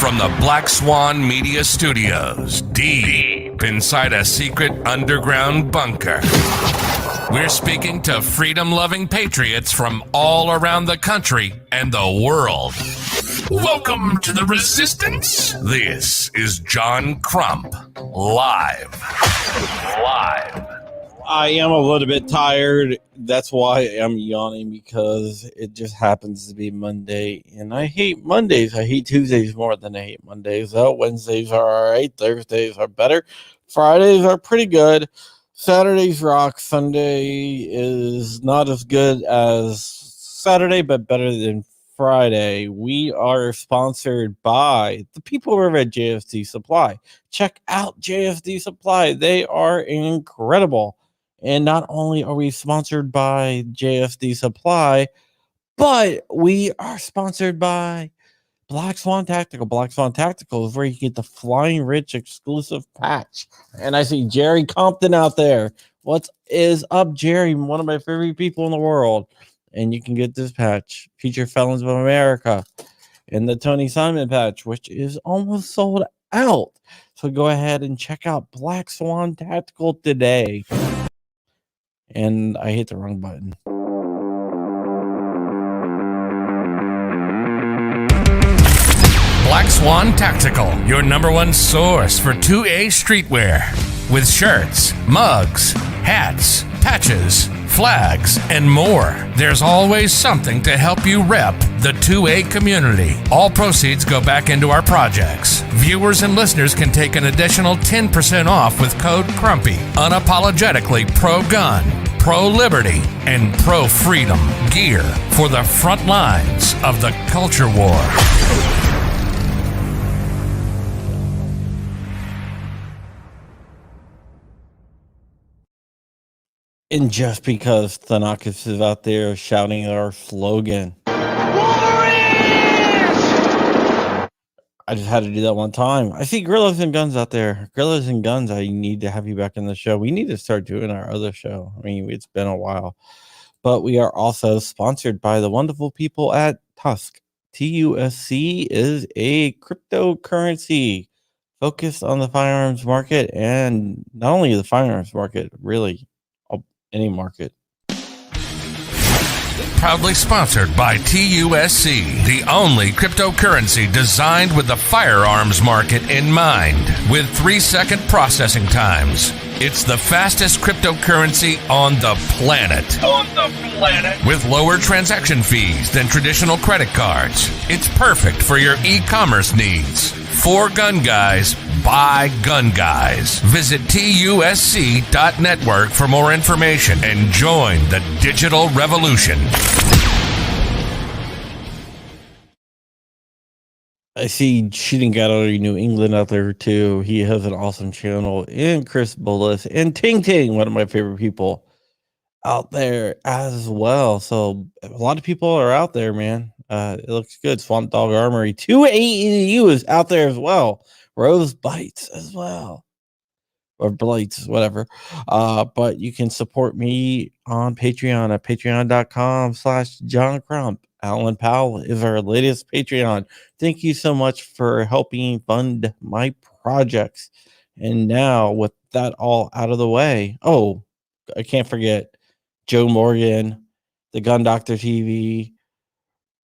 From the Black Swan Media Studios, deep inside a secret underground bunker, we're speaking to freedom-loving patriots from all around the country and the world. Welcome to the Resistance. This is John Crump, live. I am a little bit tired. That's why I'm yawning, because it just happens to be Monday. And I hate Mondays. I hate Tuesdays more than I hate Mondays. Wednesdays are all right. Thursdays are better. Fridays are pretty good. Saturdays rock. Sunday is not as good as Saturday, but better than Friday. We are sponsored by the people over at JFD Supply. Check out JFD Supply. They are incredible. And not only are we sponsored by JFD Supply, but we are sponsored by Black Swan Tactical. Black Swan Tactical is where you get the Flying Rich exclusive patch. And I see Jerry Compton out there. What is up, Jerry? One of my favorite people in the world. And you can get this patch. Future Felons of America. And the Tony Simon patch, which is almost sold out. So go ahead and check out Black Swan Tactical today. And I hit the wrong button. Black Swan Tactical, your number one source for 2A streetwear. With shirts, mugs, hats, patches, flags, and more. There's always something to help you rep the 2A community. All proceeds go back into our projects. Viewers and listeners can take an additional 10% off with code CRUMPY. Unapologetically pro-gun, pro-liberty, and pro-freedom gear for the front lines of the culture war. And just because Thanakas is out there shouting our slogan, I just had to do that one time. I see Gorillas and Guns out there. Gorillas and Guns, I need to have you back in the show. We need to start doing our other show. I mean, it's been a while. But we are also sponsored by the wonderful people at Tusk. TUSC is a cryptocurrency focused on the firearms market, and not only the firearms market, really any market. Proudly sponsored by TUSC, the only cryptocurrency designed with the firearms market in mind, with 3-second processing times. It's the fastest cryptocurrency on the planet. With lower transaction fees than traditional credit cards. It's perfect for your e-commerce needs. For gun guys, by gun guys. Visit TUSC.network for more information and join the digital revolution. I see Shooting Gallery New England out there too. He has an awesome channel. And Chris Bullis and Ting Ting, one of my favorite people out there as well. So a lot of people are out there, man. It looks good. Swamp Dog Armory 2AEU is out there as well. Rose Bites as well. Or Blights, whatever. But you can support me on Patreon at patreon.com/John Crump. Alan Powell is our latest Patreon. Thank you so much for helping fund my projects. And now, with that all out of the way, I can't forget Joe Morgan, the Gun Doctor TV,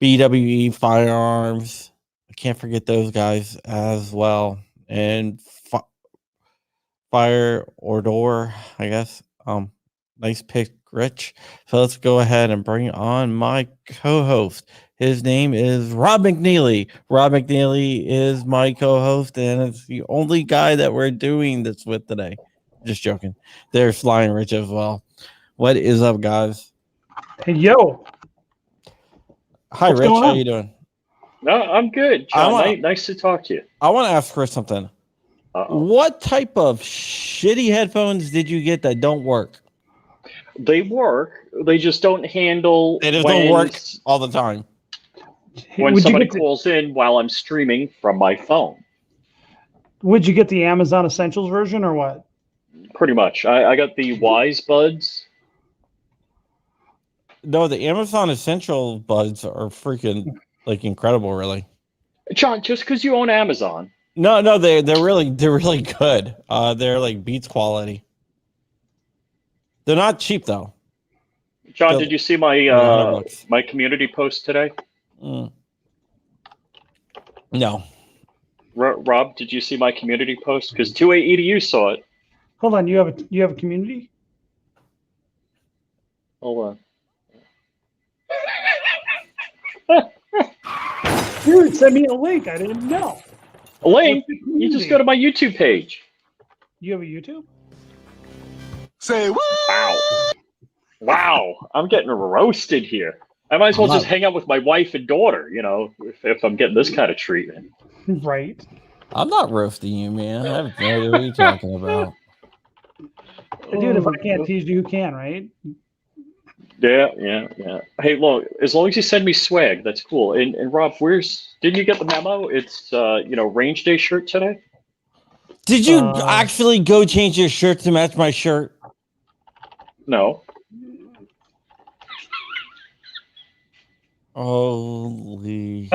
BWE Firearms. I can't forget those guys as well. And Fire or Door, I guess. Nice pick, Rich. So let's go ahead and bring on my co-host. His name is Rob McNeely. Rob McNeely is my co-host, and it's the only guy that we're doing this with today. Just joking. There's Flying Rich as well. What is up, guys? Hey, yo. Hi, What's Rich. going How on? you doing? No, I'm good, John. Nice to talk to you. I want to ask Chris something. Uh-oh. What type of shitty headphones did you get that don't work? They work. They just don't handle They just when, don't work all the time. when Would you somebody get the, calls in while I'm streaming from my phone. would you get the Amazon Essentials version or what? Pretty much. I got the Wise Buds. No, the Amazon Essential Buds are freaking like incredible, really. John, just because you own Amazon. No, they're really good. They're like Beats quality. They're not cheap though. John, They're did you see my $100. my community post today? No. Rob, did you see my community post? Because 2A EDU saw it. Hold on, you have a community? Hold Dude, send me a link. I didn't know. on. A link? What's the You just community? go to my YouTube page. You have a YouTube? Say what? Wow. I'm getting roasted here. I might as well just hang out with my wife and daughter, if I'm getting this kind of treatment. Right. I'm not roasting you, man. I have no idea what you're talking about. Dude, if I can't tease you, who can, right? Yeah. Hey, look, as long as you send me swag, that's cool. And Rob, didn't you get the memo? It's range day shirt today. Did you actually go change your shirt to match my shirt? No. Holy.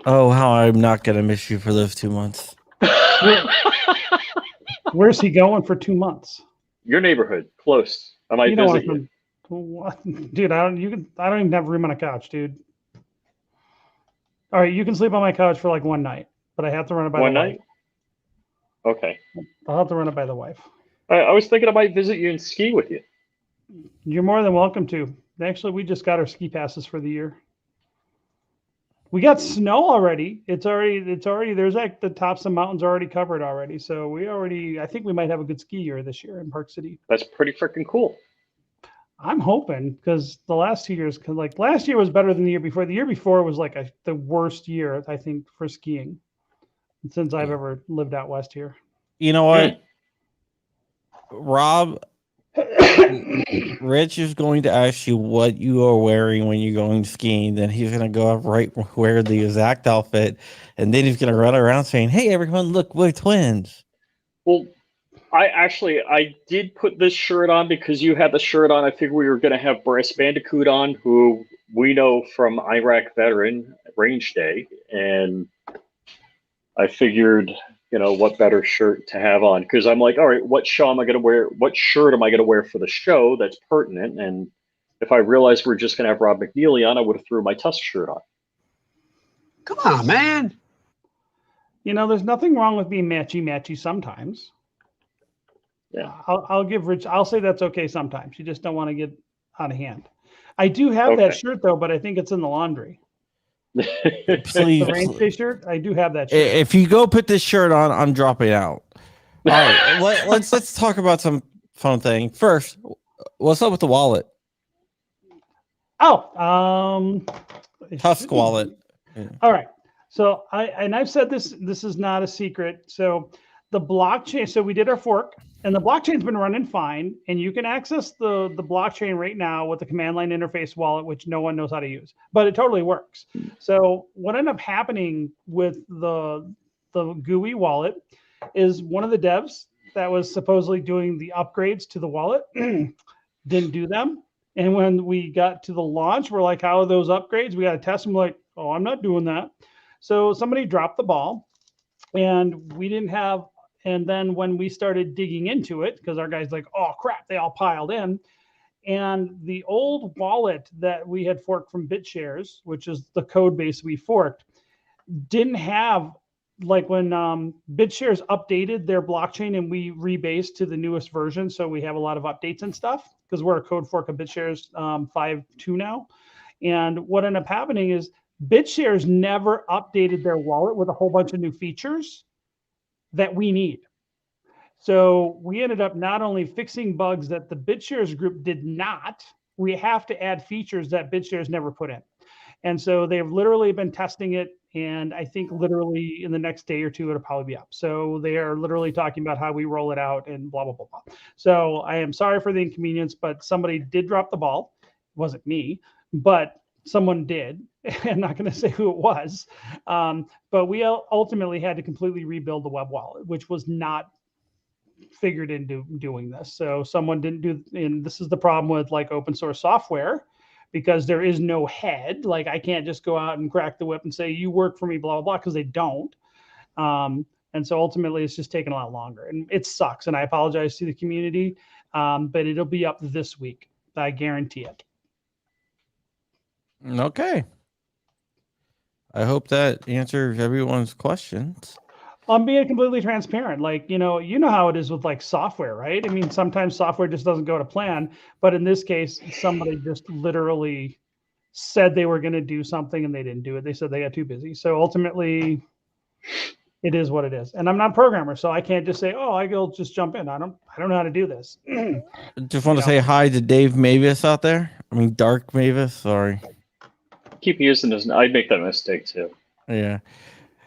Oh, how I'm not going to miss you for those 2 months. Where's he going for 2 months? Your neighborhood, close. I might visit you. What? Dude, I don't even have room on a couch, dude. All right, you can sleep on my couch for like one night, but I have to run it by One the night? Okay. wife. I'll have to run it by the wife. I was thinking I might visit you and ski with you. You're more than welcome to. Actually, we just got our ski passes for the year. We got snow already. It's already there's like the tops of mountains are already covered already. So I think we might have a good ski year this year in Park City. That's pretty freaking cool. I'm hoping because the last 2 years, like last year was better than the year before. The year before was like the worst year, I think, for skiing since I've ever lived out west here. You know what? Rob, Rich is going to ask you what you are wearing when you're going skiing. Then he's going to go up wear the exact outfit. And then he's going to run around saying, "Hey, everyone, look, we're twins." Well, I did put this shirt on because you had the shirt on. I figured we were going to have Bandicoot on, who we know from Iraq veteran range day. And I figured, what better shirt to have on? Because I'm like, all right, what show am I going to wear? What shirt am I going to wear for the show that's pertinent? And if I realized we're just going to have Rob McNeely on, I would have threw my Tusk shirt on. Come on, man. There's nothing wrong with being matchy sometimes. Yeah. I'll give Rich. I'll say that's okay sometimes. You just don't want to get out of hand. I do have that shirt though, but I think it's in the laundry. Please, the range day shirt. I do have that shirt. If you go put this shirt on, I'm dropping out. All right, let's talk about some fun thing first. What's up with the wallet? Tusk wallet. Yeah. All right. So I've said this. This is not a secret. So the blockchain. So we did our fork, and the blockchain's been running fine, and you can access the blockchain right now with the command line interface wallet, which no one knows how to use, but it totally works. So what ended up happening with the GUI wallet is one of the devs that was supposedly doing the upgrades to the wallet didn't do them. And when we got to the launch, we're like, how are those upgrades? We got to test them. Like, oh, I'm not doing that. So somebody dropped the ball, and we didn't have. And then when we started digging into it, because our guys like, oh crap, they all piled in. And the old wallet that we had forked from BitShares, which is the code base we forked, didn't have, like when BitShares updated their blockchain and we rebased to the newest version. So we have a lot of updates and stuff because we're a code fork of BitShares 5.2 now. And what ended up happening is BitShares never updated their wallet with a whole bunch of new features. that we need. So we ended up not only fixing bugs that the BitShares group did not, we have to add features that BitShares never put in. And so they've literally been testing it. And I think literally in the next day or two, it'll probably be up. So they are literally talking about how we roll it out and blah, blah, blah, blah. So I am sorry for the inconvenience, but somebody did drop the ball. It wasn't me, but someone did. I'm not going to say who it was. But we ultimately had to completely rebuild the web wallet, which was not figured into doing this. So someone didn't do, and this is the problem with like open source software, because there is no head. Like I can't just go out and crack the whip and say, you work for me, blah, blah, blah, because they don't. And so ultimately it's just taken a lot longer and it sucks. And I apologize to the community, but it'll be up this week. I guarantee it. Okay. I hope that answers everyone's questions. I'm being completely transparent. Like, you know how it is with like software, right? I mean, sometimes software just doesn't go to plan, but in this case, somebody just literally said they were going to do something and they didn't do it. They said they got too busy. So ultimately it is what it is. And I'm not a programmer, so I can't just say, oh, I'll just jump in. I don't know how to do this. Just want to say hi to Dave Mavis out there. I mean, Dark Mavis. Sorry. Keep using this. I'd make that mistake too. Yeah.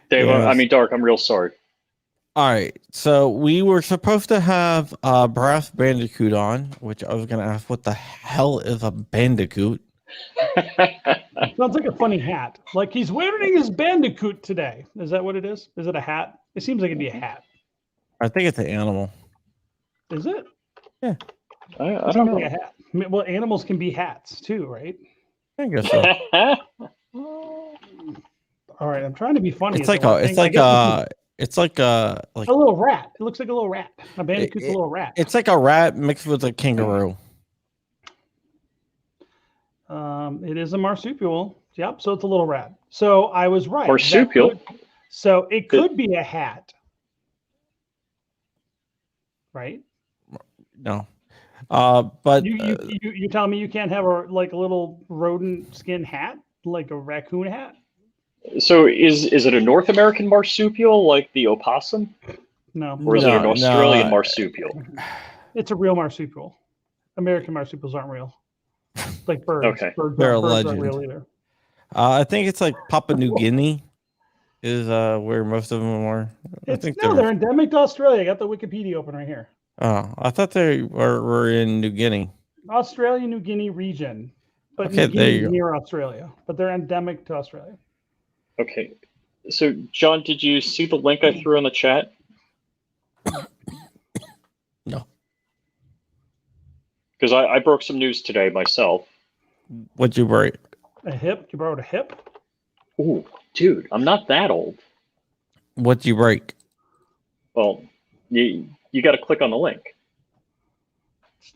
Dave, Yes. I mean, Dark, I'm real sorry. All right. So we were supposed to have Brass Bandicoot on, which I was going to ask, what the hell is a Bandicoot? Sounds like a funny hat. Like he's wearing his Bandicoot today. Is that what it is? Is it a hat? It seems like it'd be a hat. I think it's an animal. Is it? Yeah. I don't know. Like a hat. I mean, well, animals can be hats too, right? I guess so. All right, I'm trying to be funny. It's like a little rat. It looks like a little rat. A Bandicoot's a little rat. It's like a rat mixed with a kangaroo. It is a marsupial. Yep. So it's a little rat. So I was right. Marsupial. So it could be a hat, right? No. But you telling me you can't have a little rodent skin hat, like a raccoon hat? So is it a North American marsupial like the opossum? No. Or is it an Australian marsupial? It's a real marsupial. American marsupials aren't real. Like birds. Okay. They're a birds legend. aren't real either. I think it's like Papua New Guinea is where most of them are. They're endemic to Australia. I got the Wikipedia open right here. Oh, I thought they were in New Guinea. Australia, New Guinea region. But Okay, New Guinea there you near Australia. But they're endemic to Australia. Okay. So, John, did you see the link I threw in the chat? No. Because I broke some news today myself. What'd you break? A hip? You borrowed a hip? Ooh, dude, I'm not that old. What'd you break? Well, you got to click on the link.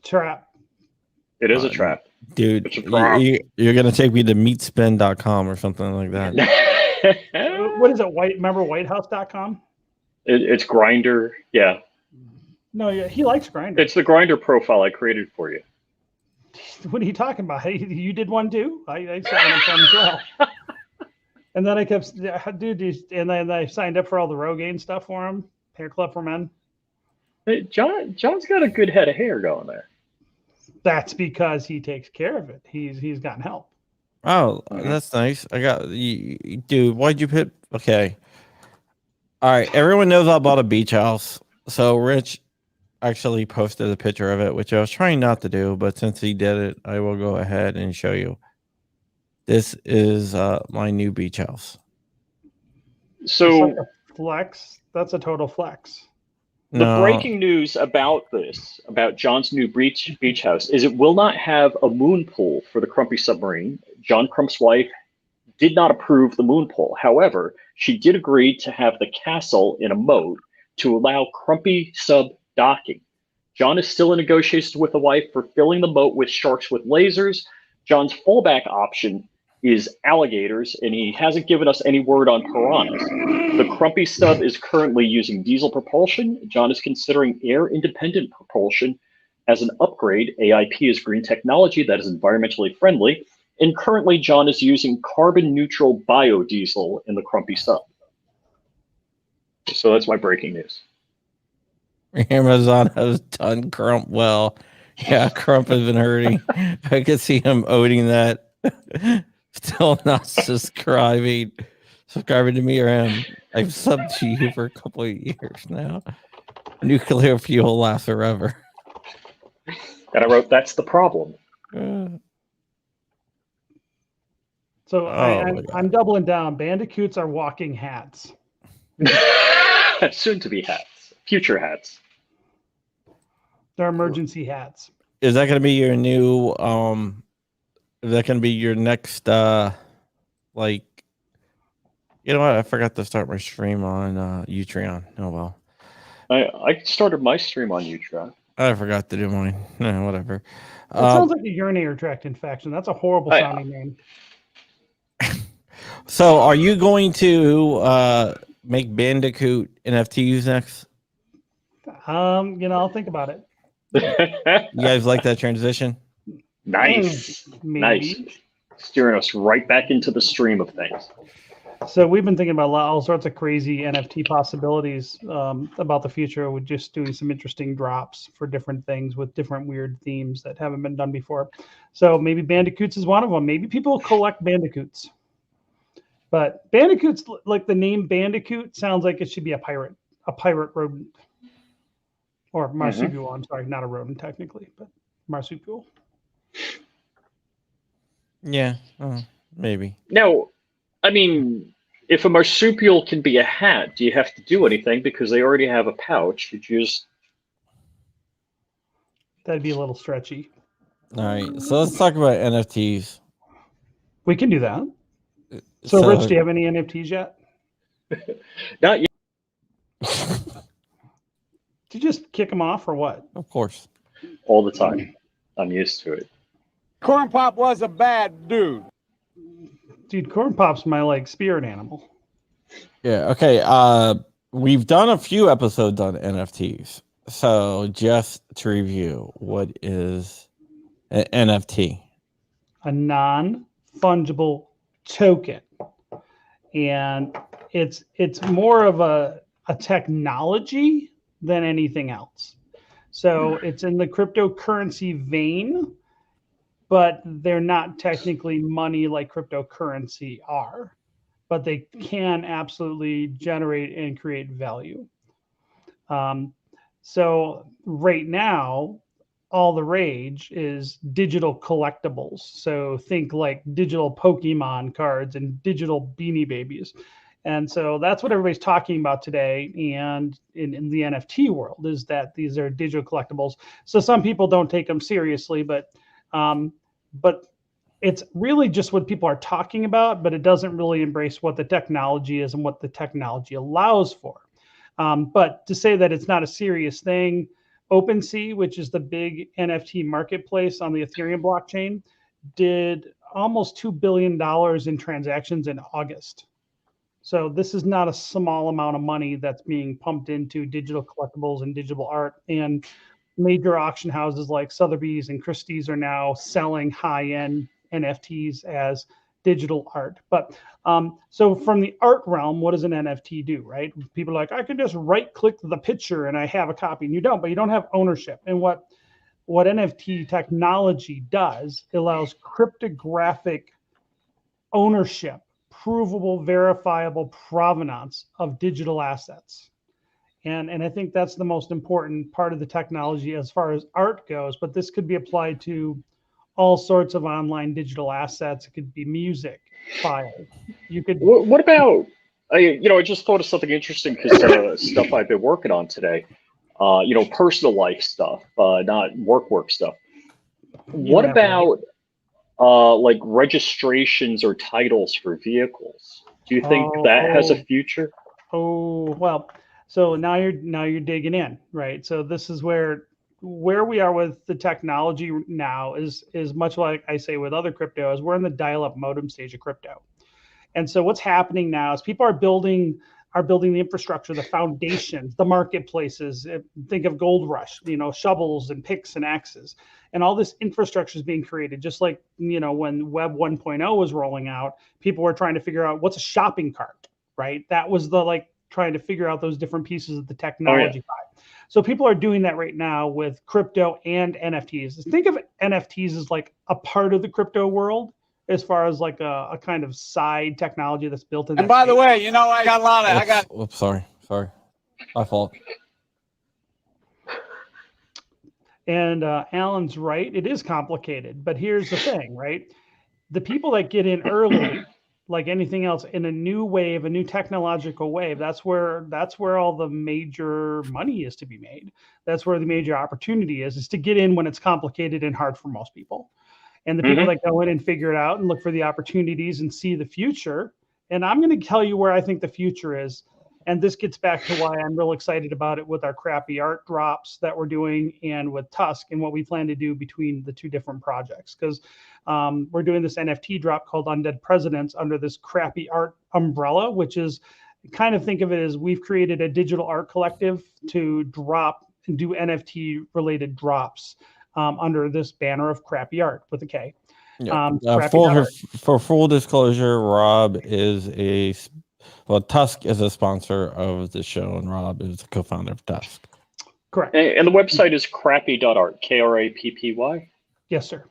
Trap. It is a trap. Dude, It's a trap. you're going to take me to meatspin.com or something like that. What is it? Remember whitehouse.com? It's Grinder. Yeah. No, yeah, he likes Grinder. It's the Grinder profile I created for you. What are you talking about? You did one too? I saw one from as well. And then I kept, and then I signed up for all the Rogaine stuff for him. Hair Club for Men. Hey, John's got a good head of hair going there. That's because he takes care of it. He's gotten help. Oh, that's nice. I got you, dude. Why'd you put? Okay. All right. Everyone knows I bought a beach house. So Rich actually posted a picture of it, which I was trying not to do, but since he did it, I will go ahead and show you. This is my new beach house. So it's like a flex. That's a total flex. The breaking news about John's new beach house, is it will not have a moon pool for the Crumpy submarine. John Crump's wife did not approve the moon pool. However, she did agree to have the castle in a moat to allow Crumpy sub docking. John is still in negotiations with the wife for filling the moat with sharks with lasers. John's fallback option is alligators, and he hasn't given us any word on piranhas. The Crumpy sub is currently using diesel propulsion. John is considering air-independent propulsion as an upgrade. AIP is green technology that is environmentally friendly, and currently John is using carbon-neutral biodiesel in the Crumpy sub. So that's my breaking news. Amazon has done Crump well. Yeah, Crump has been hurting. I could see him owning that. Still not subscribing to me or him. I've subbed to you for a couple of years now. Nuclear fuel lasts forever. And I wrote, that's the problem. So my I'm doubling down. Bandicoots are walking hats. Soon to be hats. Future hats. They're emergency hats. Is that going to be your new? Is that going to be your next? Like, you know what? I forgot to start my stream on Utreon. Oh well. I started my stream on Utreon. I forgot to do mine. Whatever. It sounds like a urinary tract infection. That's a horrible sounding name. So, are you going to make Bandicoot NFTs next? I'll think about it. You guys like that transition? Nice. Maybe. Nice. Steering us right back into the stream of things. So we've been thinking about all sorts of crazy NFT possibilities about the future. We're just doing some interesting drops for different things with different weird themes that haven't been done before. So maybe Bandicoots is one of them. Maybe people collect Bandicoots. But Bandicoots, like the name Bandicoot, sounds like it should be a pirate rodent. Or marsupial, I'm sorry, not a rodent technically, but marsupial. Yeah, maybe. Now, I mean, if a marsupial can be a hat, do you have to do anything because they already have a pouch? You just That'd be a little stretchy. All right, so let's talk about NFTs. We can do that. So Rich, do you have any NFTs yet? not yet. Did you just kick them off or what? Of course. All the time. I'm used to it. Corn Pop was a bad dude. Dude, Corn Pop's my spirit animal. Yeah. Okay. We've done a few episodes on NFTs. So just to review, what is an NFT? A non-fungible token. And it's more of a technology than anything else. So it's in the cryptocurrency vein, but they're not technically money like cryptocurrency are, but they can absolutely generate and create value. So right now, all the rage is digital collectibles. So think like digital Pokemon cards and digital Beanie Babies. And so that's what everybody's talking about today. And in the NFT world is that these are digital collectibles. So some people don't take them seriously, but it's really just what people are talking about, but it doesn't really embrace what the technology is and what the technology allows for. But to say that it's not a serious thing, OpenSea, which is the big NFT marketplace on the Ethereum blockchain, did almost $2 billion in transactions in August. So this is not a small amount of money that's being pumped into digital collectibles and digital art. And major auction houses like Sotheby's and Christie's are now selling high-end NFTs as digital art. But so from the art realm, what does an NFT do, right? People are like, I can just right-click the picture and I have a copy. And you don't, but you don't have ownership. And what NFT technology does, it allows cryptographic ownership, provable, verifiable provenance of digital assets. And I think that's the most important part of the technology as far as art goes, but this could be applied to all sorts of online digital assets. It could be music files. You could. What about, I just thought of something interesting because stuff I've been working on today, personal life stuff, not work stuff. What about like registrations or titles for vehicles? Do you think that has a future? Oh, well, so now you're digging in, right? So this is where we are with the technology now is much like I say with other crypto, is we're in the dial-up modem stage of crypto. And so what's happening now is people are building the infrastructure, the foundations, the marketplaces. Think of Gold Rush, shovels and picks and axes, and all this infrastructure is being created. Just like when Web 1.0 was rolling out, people were trying to figure out what's a shopping cart, right? That was the trying to figure out those different pieces of the technology side. So people are doing that right now with crypto and NFTs. Think of NFTs as like a part of the crypto world, as far as like a kind of side technology that's built in. And by the way, you know, I got a lot of, Whoops, sorry. My fault. And Alan's right. It is complicated, but here's the thing, right? The people that get in early, like anything else, in a new wave, a new technological wave, that's where all the major money is to be made. That's where the major opportunity is to get in when it's complicated and hard for most people. And the people that go in and figure it out and look for the opportunities and see the future. And I'm going to tell you where I think the future is. And this gets back to why I'm real excited about it with our crappy art drops that we're doing and with Tusk and what we plan to do between the two different projects. Because we're doing this NFT drop called Undead Presidents under this crappy art umbrella, which is kind of think of it as we've created a digital art collective to drop and do NFT related drops under this banner of crappy art with a K. Yeah. For full disclosure, Rob is Tusk is a sponsor of the show, and Rob is the co-founder of Tusk. Correct. And the website is crappy.art, Krappy. Yes, sir.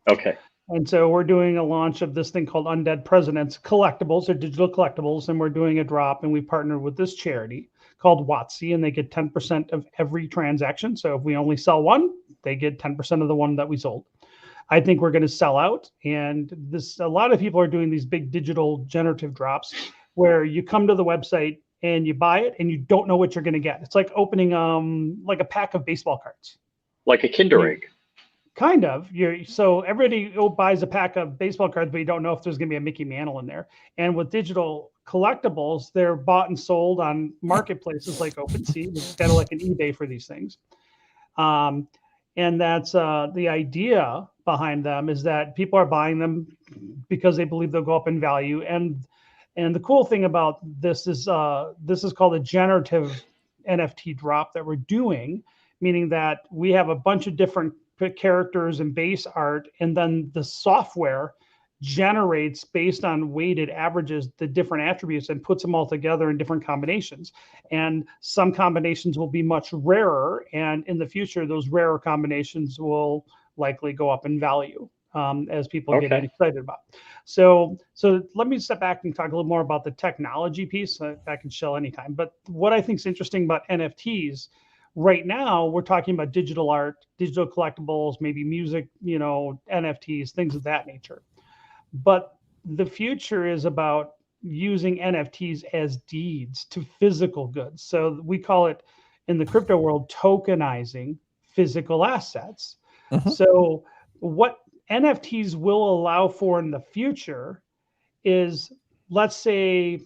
Okay. And so we're doing a launch of this thing called Undead Presidents collectibles or digital collectibles, and we're doing a drop, and we partnered with this charity called WotC, and they get 10% of every transaction. So if we only sell one, they get 10% of the one that we sold. I think we're going to sell out, and a lot of people are doing these big digital generative drops where you come to the website and you buy it and you don't know what you're going to get. It's like opening like a pack of baseball cards. Like a Kinder Egg. Kind of. So everybody buys a pack of baseball cards, but you don't know if there's going to be a Mickey Mantle in there. And with digital collectibles, they're bought and sold on marketplaces like OpenSea, which is kind of like an eBay for these things. And that's the idea behind them is that people are buying them because they believe they'll go up in value. And the cool thing about this is called a generative NFT drop that we're doing, meaning that we have a bunch of different characters and base art, and then the software generates based on weighted averages the different attributes and puts them all together in different combinations. And some combinations will be much rarer, and in the future, those rarer combinations will likely go up in value as people get excited about. So let me step back and talk a little more about the technology piece. I can shell anytime. But what I think is interesting about NFTs, right now, we're talking about digital art, digital collectibles, maybe music, NFTs, things of that nature. But the future is about using NFTs as deeds to physical goods. So we call it in the crypto world tokenizing physical assets. So what NFTs will allow for in the future is, let's say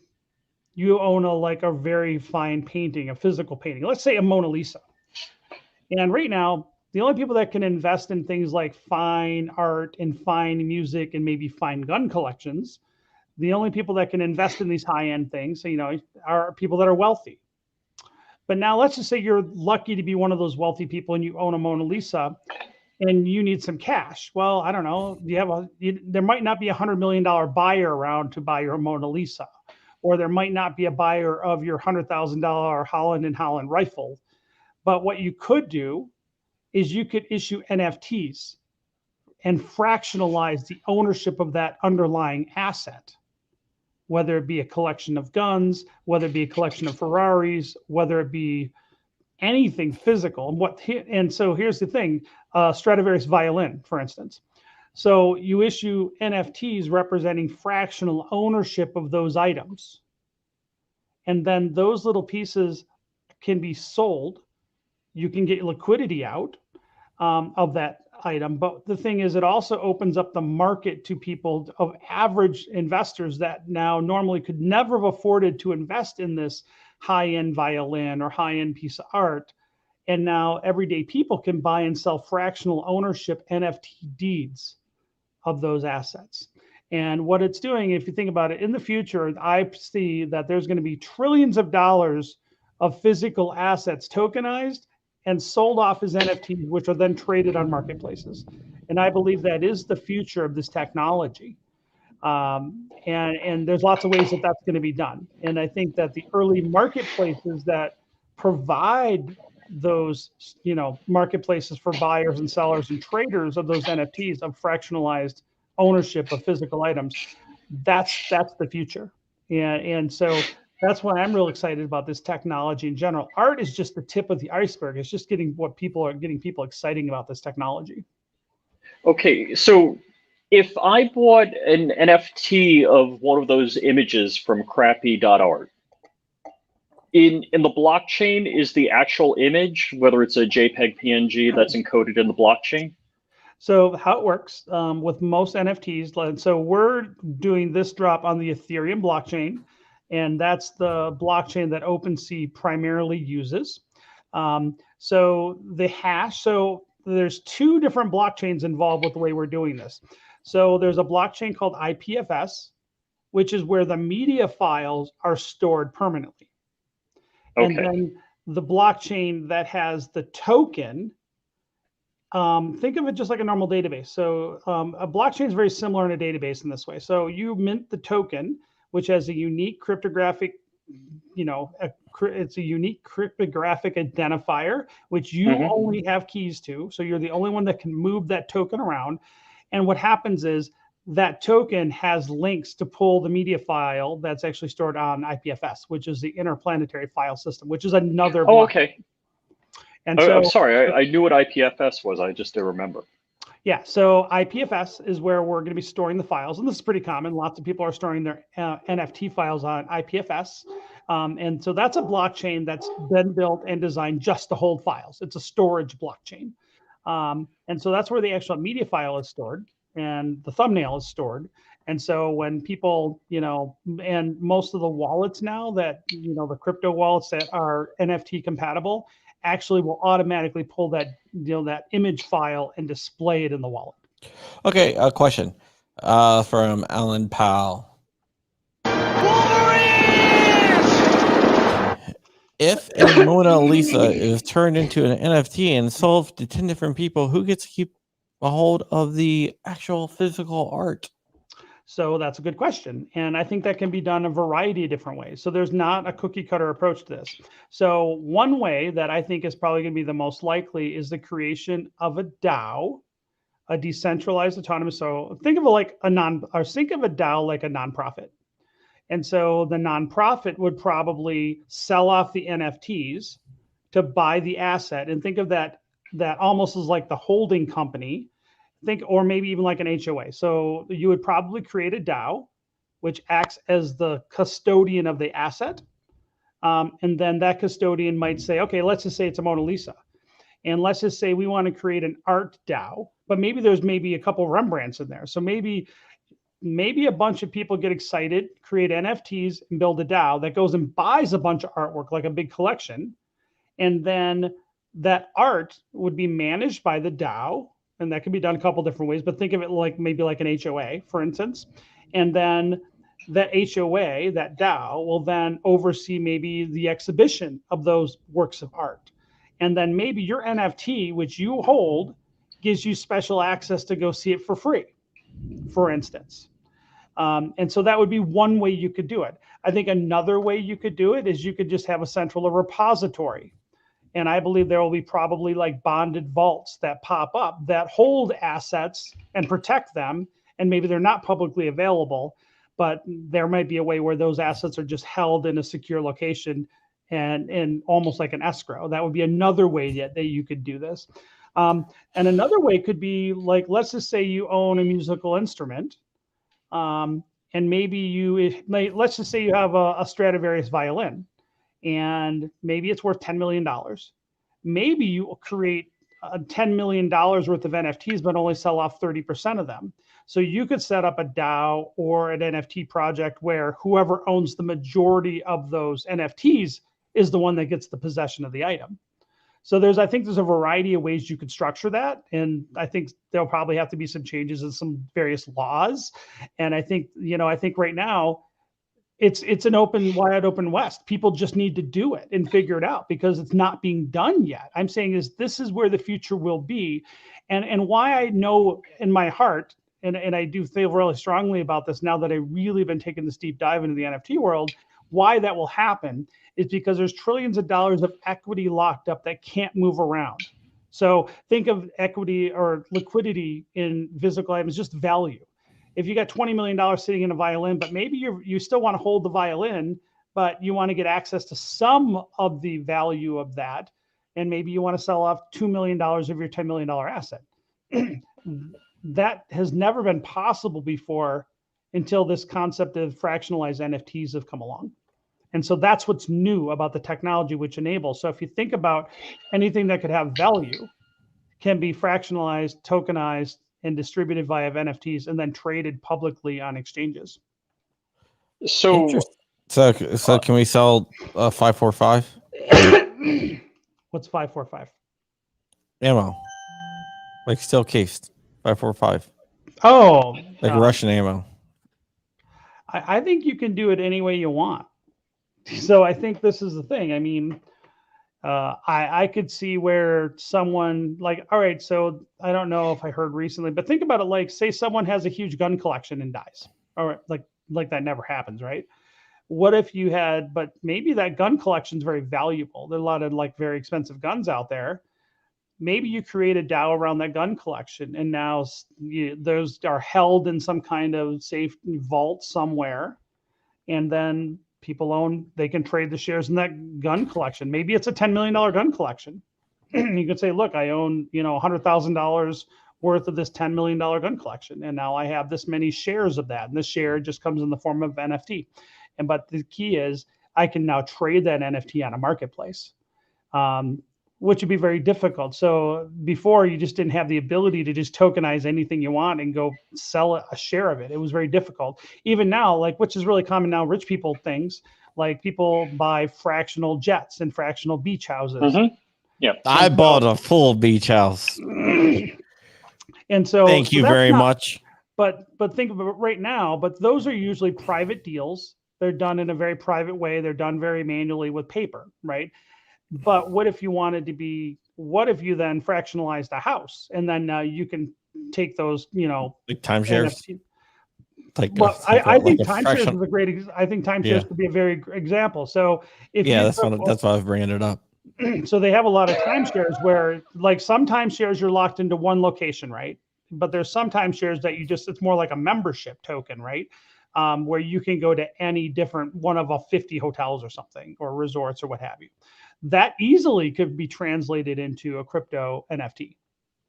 you own a very fine painting, a physical painting, let's say a Mona Lisa. And right now, the only people that can invest in things like fine art and fine music and maybe fine gun collections, the only people that can invest in these high-end things, are people that are wealthy. But now let's just say you're lucky to be one of those wealthy people and you own a Mona Lisa and you need some cash. Well, I don't know. There might not be $100 million buyer around to buy your Mona Lisa, or there might not be a buyer of your $100,000 Holland & Holland rifle. But what you could do is you could issue NFTs and fractionalize the ownership of that underlying asset, whether it be a collection of guns, whether it be a collection of Ferraris, whether it be anything physical. And so here's the thing, Stradivarius violin, for instance. So you issue NFTs representing fractional ownership of those items. And then those little pieces can be sold. You can get liquidity out of that item. But the thing is, it also opens up the market to people of average investors that now normally could never have afforded to invest in this high-end violin or high-end piece of art. And now everyday people can buy and sell fractional ownership NFT deeds of those assets. And what it's doing, if you think about it, in the future, I see that there's going to be trillions of dollars of physical assets tokenized and sold off as NFTs, which are then traded on marketplaces. And I believe that is the future of this technology. And there's lots of ways that that's going to be done. And I think that the early marketplaces that provide those, marketplaces for buyers and sellers and traders of those NFTs, of fractionalized ownership of physical items, that's the future. And so that's why I'm real excited about this technology in general. Art is just the tip of the iceberg. It's just getting people exciting about this technology. Okay, so if I bought an NFT of one of those images from crappy.art, in the blockchain is the actual image, whether it's a JPEG PNG that's encoded in the blockchain? So how it works with most NFTs, so we're doing this drop on the Ethereum blockchain, and that's the blockchain that OpenSea primarily uses. So the hash, so there's two different blockchains involved with the way we're doing this. So there's a blockchain called IPFS, which is where the media files are stored permanently. Okay. And then the blockchain that has the token, think of it just like a normal database. So a blockchain is very similar in a database in this way. So you mint the token, which has a unique cryptographic, it's a unique cryptographic identifier, which you only have keys to. So you're the only one that can move that token around. And what happens is that token has links to pull the media file that's actually stored on IPFS, which is the interplanetary file system, which is another blockchain. Okay. And so, I'm sorry, I knew what IPFS was. I just didn't remember. Yeah, so IPFS is where we're going to be storing the files, and this is pretty common. Lots of people are storing their NFT files on IPFS, and so that's a blockchain that's been built and designed just to hold files. It's a storage blockchain, and so that's where the actual media file is stored, and the thumbnail is stored. And so when people, and most of the wallets now that, the crypto wallets that are NFT compatible, actually will automatically pull that that image file and display it in the wallet. Okay, a question from Alan Powell. If a Mona Lisa is turned into an NFT and sold to 10 different people, who gets to keep a hold of the actual physical art? So that's a good question. And I think that can be done a variety of different ways. So there's not a cookie cutter approach to this. So one way that I think is probably going to be the most likely is the creation of a DAO, a decentralized autonomous. So think of it like think of a DAO like a nonprofit. And so the nonprofit would probably sell off the NFTs to buy the asset, and think of that almost as like the holding company. Or maybe even like an HOA. So you would probably create a DAO, which acts as the custodian of the asset. And then that custodian might say, okay, let's just say it's a Mona Lisa. And let's just say we want to create an art DAO, but maybe there's a couple Rembrandts in there. So maybe a bunch of people get excited, create NFTs and build a DAO that goes and buys a bunch of artwork, like a big collection. And then that art would be managed by the DAO. And that can be done a couple different ways, but think of it like maybe like an HOA, for instance. And then that HOA, that DAO, will then oversee maybe the exhibition of those works of art. And then maybe your NFT, which you hold, gives you special access to go see it for free, for instance. And so that would be one way you could do it. I think another way you could do it is you could just have a central repository. And I believe there will be probably like bonded vaults that pop up that hold assets and protect them. And maybe they're not publicly available, but there might be a way where those assets are just held in a secure location and almost like an escrow. That would be another way that you could do this. And another way could be like, let's just say you own a musical instrument. And maybe let's just say you have a Stradivarius violin. And maybe it's worth $10 million. Maybe you create $10 million worth of NFTs, but only sell off 30% of them. So you could set up a DAO or an NFT project where whoever owns the majority of those NFTs is the one that gets the possession of the item. So I think there's a variety of ways you could structure that. And I think there'll probably have to be some changes in some various laws. And I think right now, it's an wide open west. People just need to do it and figure it out because it's not being done yet. I'm saying this is where the future will be. And why I know in my heart, and I do feel really strongly about this now that I really been taking this deep dive into the NFT world. Why that will happen is because there's trillions of dollars of equity locked up that can't move around. So think of equity or liquidity in physical items, just value. If you got $20 million sitting in a violin, but maybe you still want to hold the violin, but you want to get access to some of the value of that, and maybe you want to sell off $2 million of your $10 million asset. That has never been possible before until this concept of fractionalized NFTs have come along. And so that's what's new about the technology which enables. So if you think about anything that could have value can be fractionalized, tokenized, and distributed via NFTs and then traded publicly on exchanges. So, So can we sell 545 What's 545? ammo? Like still cased 545, Oh, like Russian ammo. I think you can do it any way you want. So I think this is the thing. I mean, I could see where someone like, all right, so I don't know if I heard recently, but think about it like, say someone has a huge gun collection and dies. All right, like that never happens, right? What if you had, but maybe that gun collection is very valuable. There are a lot of like very expensive guns out there. Maybe you create a DAO around that gun collection, and now those are held in some kind of safe vault somewhere, and then people they can trade the shares in that gun collection. Maybe it's a $10 million gun collection. You could say, look, I own, $100,000 worth of this $10 million gun collection. And now I have this many shares of that. And this share just comes in the form of NFT. But the key is I can now trade that NFT on a marketplace, which would be very difficult. So before, you just didn't have the ability to just tokenize anything you want and go sell a share of it. It was very difficult. Even now, which is really common now, rich people things, like people buy fractional jets and fractional beach houses. Mm-hmm. Yeah, I bought a full beach house. And so thank you very much. But think of it right now, but those are usually private deals. They're done in a very private way. They're done very manually with paper, right? But what if you then fractionalized a house and then you can take those, like timeshares? I think timeshares is a great, I think timeshares could be a very example. So that's why I was bringing it up. So they have a lot of timeshares where like some timeshares you're locked into one location, right? But there's some timeshares that it's more like a membership token, right? Where you can go to any different one of 50 hotels or something, or resorts or what have you. That easily could be translated into a crypto NFT.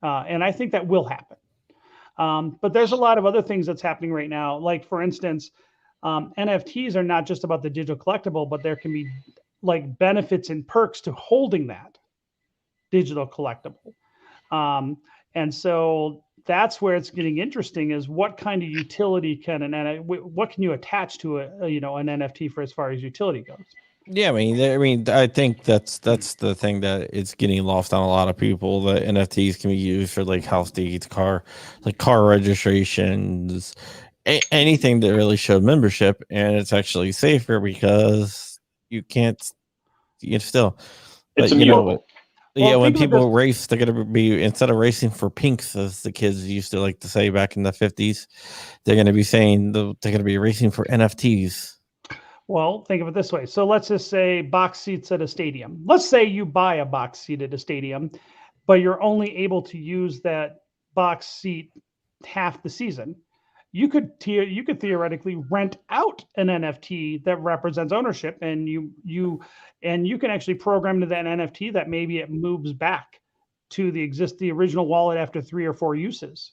And I think that will happen. But there's a lot of other things that's happening right now. Like, for instance, NFTs are not just about the digital collectible, but there can be like benefits and perks to holding that digital collectible. And so that's where it's getting interesting, is what kind of utility what can you attach to an NFT for as far as utility goes? Yeah, I mean, I think that's the thing that it's getting lost on a lot of people. That NFTs can be used for like house deeds, car registrations, anything that really showed membership, and it's actually safer because you can still. It's immutable. When people race, they're gonna be, instead of racing for pinks, as the kids used to like to say back in the 50s, they're gonna be saying they're gonna be racing for NFTs. Well, think of it this way. So let's just say box seats at a stadium. Let's say you buy a box seat at a stadium, but you're only able to use that box seat half the season. You could theoretically rent out an NFT that represents ownership, and you can actually program to that NFT that maybe it moves back to the original wallet after 3 or 4 uses.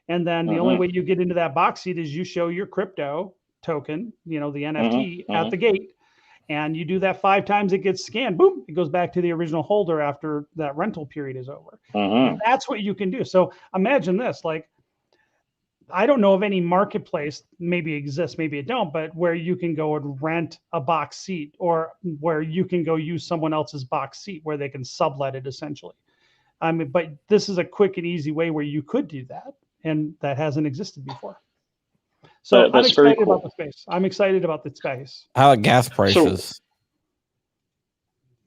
And then the only way you get into that box seat is you show your crypto token, the NFT at the gate, and you do that 5 times, it gets scanned, boom, it goes back to the original holder after that rental period is over. That's what you can do. So imagine this, like, I don't know of any marketplace, maybe it exists, maybe it don't, but where you can go and rent a box seat, or where you can go use someone else's box seat where they can sublet it essentially. But this is a quick and easy way where you could do that, and that hasn't existed before. So I'm excited about the space. I'm excited about the space. How about gas prices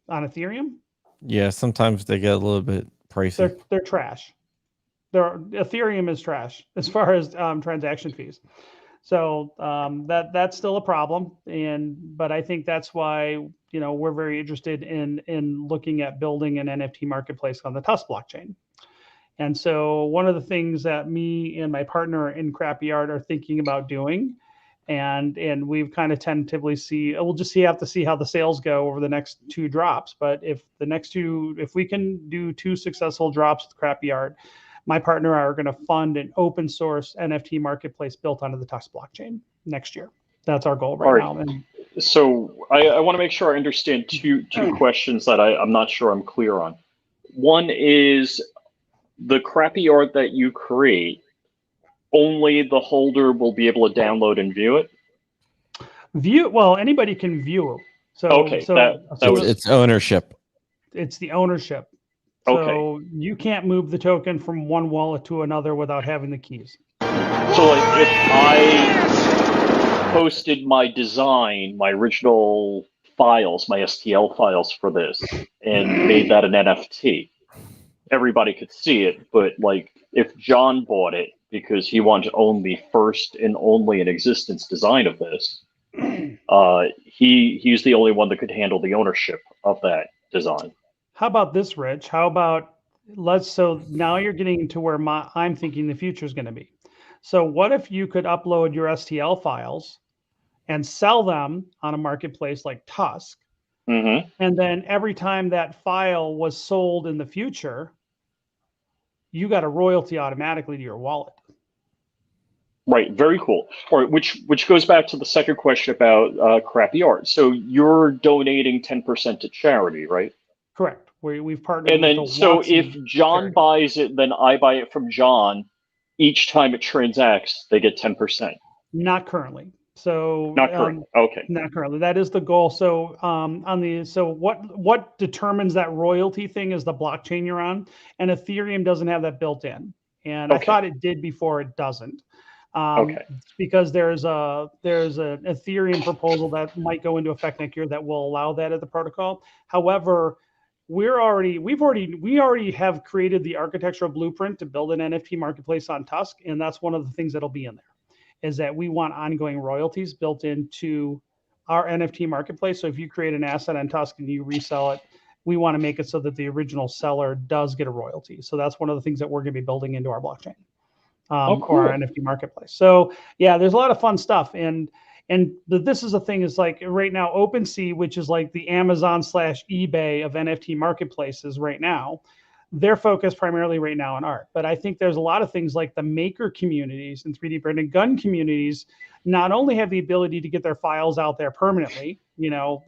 on Ethereum? Yeah, sometimes they get a little bit pricey. They're trash. Ethereum is trash as far as transaction fees. So that's still a problem, but I think that's why we're very interested in looking at building an NFT marketplace on the Tusk blockchain. And so one of the things that me and my partner in Crappy Art are thinking about doing, and we've kind of tentatively we'll just have to see how the sales go over the next 2 drops. But if we can do 2 successful drops with Crappy Art, my partner and I are going to fund an open source NFT marketplace built onto the Tusk blockchain next year. That's our goal right now. And so I want to make sure I understand two questions that I'm not sure I'm clear on. One is the Crappy Art that you create, only the holder will be able to download and view it? Anybody can view it. So, okay, it's ownership. It's the ownership. Okay. So you can't move the token from one wallet to another without having the keys. So like if I posted my design, my original files, my STL files for this, and made that an NFT, everybody could see it. But like if John bought it because he wanted to own the first and only in existence design of this, he's the only one that could handle the ownership of that design. How about this, Rich? How about so now you're getting to where I'm thinking the future is going to be. So what if you could upload your STL files and sell them on a marketplace like Tusk? Mm-hmm. And then every time that file was sold in the future, you got a royalty automatically to your wallet. Right, very cool. All right, which goes back to the second question about Crappy Art. So you're donating 10% to charity, right? Correct. We've partnered. And then, so if John buys it, then I buy it from John. Each time it transacts, they get 10%. Not currently. So not currently. Okay. Not currently. That is the goal. So what determines that royalty thing is the blockchain you're on, and Ethereum doesn't have that built in. And I thought it did before. It doesn't. Because there's an Ethereum proposal that might go into effect next year that will allow that at the protocol. However, we already have created the architectural blueprint to build an NFT marketplace on Tusk, and that's one of the things that'll be in there, is that we want ongoing royalties built into our NFT marketplace. So if you create an asset on Tusk and you resell it, we want to make it so that the original seller does get a royalty. So that's one of the things that we're going to be building into our blockchain. Cool. Or our NFT marketplace. So yeah, there's a lot of fun stuff. And this is the thing, is like right now, OpenSea, which is like the Amazon/eBay of NFT marketplaces right now, they're focused primarily right now on art. But I think there's a lot of things like the maker communities and 3D printed gun communities not only have the ability to get their files out there permanently,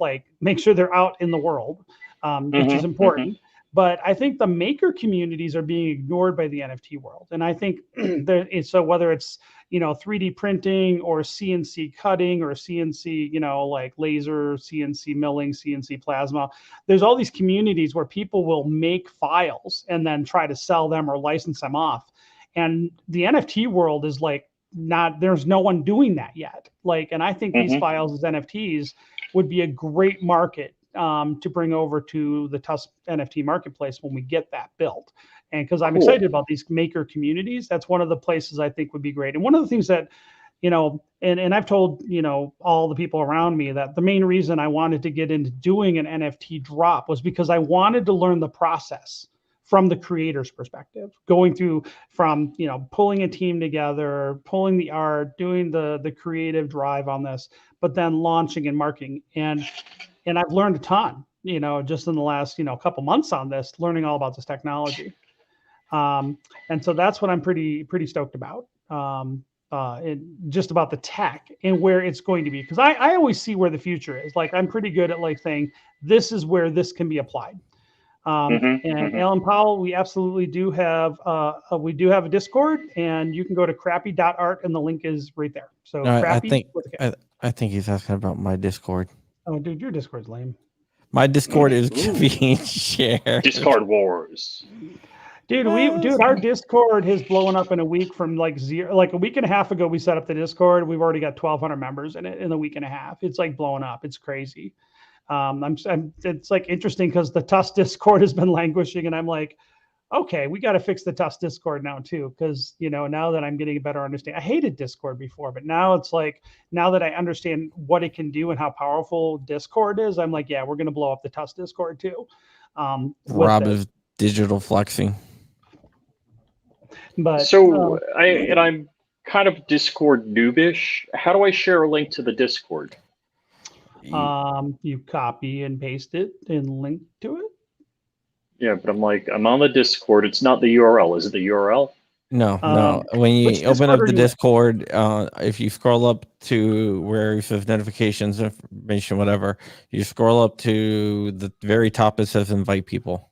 like make sure they're out in the world, which is important. But I think the maker communities are being ignored by the NFT world. And I think so whether it's, 3D printing or CNC cutting or CNC, like laser, CNC milling, CNC plasma, there's all these communities where people will make files and then try to sell them or license them off. And the NFT world is like, there's no one doing that yet. And I think these files as NFTs would be a great market to bring over to the Tusk NFT marketplace when we get that built. And because I'm excited about these maker communities, that's one of the places I think would be great. And one of the things that, and I've told, all the people around me that the main reason I wanted to get into doing an NFT drop was because I wanted to learn the process from the creator's perspective, going through from, pulling a team together, pulling the art, doing the creative drive on this, but then launching and marketing. And I've learned a ton, just in the last, couple months on this, learning all about this technology. And so that's what I'm pretty stoked about, just about the tech and where it's going to be. Because I always see where the future is. Like, I'm pretty good at saying, this is where this can be applied. Alan Powell, we absolutely do have a Discord, and you can go to crappy.art and the link is right there. So Crappy. I think he's asking about my Discord. Oh, dude, your Discord's lame. My Discord is being shared. Discord wars. Dude, our Discord has blown up in a week from zero. Like a week and a half ago, we set up the Discord. We've already got 1,200 members in it in a week and a half. It's blowing up. It's crazy. It's interesting because the Tusk Discord has been languishing, and I'm like, okay, we got to fix the TUS Discord now too, because now that I'm getting a better understanding, I hated Discord before, but now it's like now that I understand what it can do and how powerful Discord is, I'm like, yeah, we're gonna blow up the TUS Discord too. Rob is digital flexing. But so I'm kind of Discord noobish. How do I share a link to the Discord? you copy and paste it and link to it. Yeah, but I'm on the Discord. It's not the URL. Is it the URL? No. When you open up the Discord, if you scroll up to where it says notifications, information, whatever, you scroll up to the very top, it says invite people.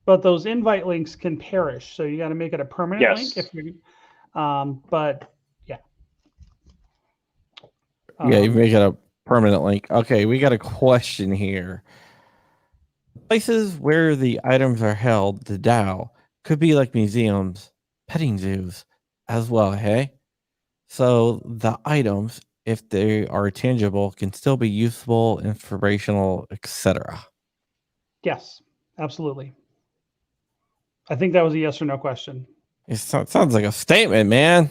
But those invite links can perish, so you got to make it a permanent link. If you, but yeah. Yeah, you make it a permanent link. Okay, we got a question here. Places where the items are held, the DAO, could be like museums, petting zoos as well, hey? So the items, if they are tangible, can still be useful, informational, etc. Yes, absolutely. I think that was a yes or no question. It sounds like a statement, man.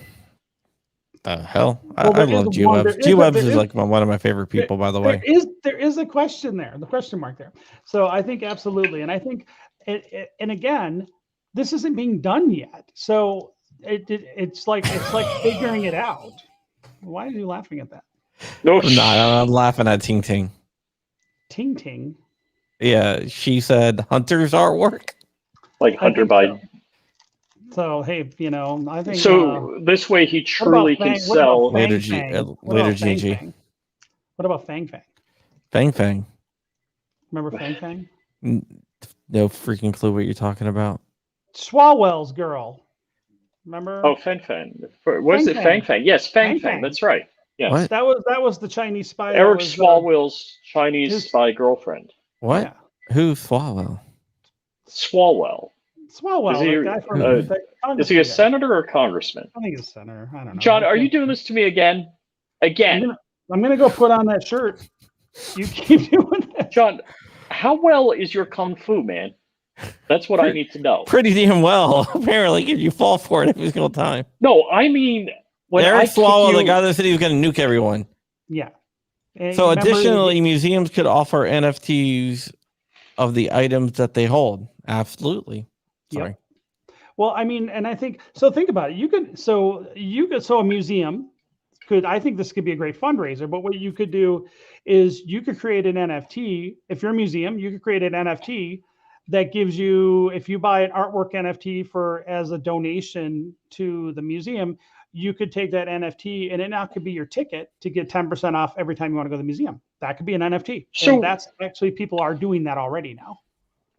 The hell? I love G-Webs. G-Webs is like one of my favorite people, by the way. There is a question there, the question mark there. So I think absolutely. And I think, and again, this isn't being done yet. So it's like figuring it out. Why are you laughing at that? No, I'm laughing at Ting Ting. Ting Ting? Yeah, she said Hunter's artwork. Like Hunter by... So hey, I think so. This way, he truly can sell later. GG. What about Fang Fang? Fang Fang. Remember Fang Fang? No freaking clue what you're talking about. Swalwell's girl. Remember? Oh, Fang Fang. What is it? Fang Fang. Yes, Fang Fang. That's right. Yes. What? That was the Chinese spy. Eric Swalwell's Chinese spy girlfriend. What? Yeah. Who's Swalwell? Swalwell, is he a senator or a congressman? I think he's a senator. I don't know. John, are you doing this to me again? Again. I'm gonna go put on that shirt. You keep doing that. John, how well is your kung fu, man? That's what I need to know. Pretty damn well, apparently. If you fall for it every single time. No, I mean, when Eric Swalwell, the guy that said he was going to nuke everyone. Yeah. So additionally, museums could offer NFTs of the items that they hold. Absolutely. Sorry. Yep. Well, I mean, and I think so. Think about it. So a museum could. I think this could be a great fundraiser. But what you could do is you could create an NFT. If you're a museum, you could create an NFT that gives you, if you buy an artwork NFT as a donation to the museum, you could take that NFT and it now could be your ticket to get 10% off every time you want to go to the museum. That could be an NFT. So and that's actually, people are doing that already now.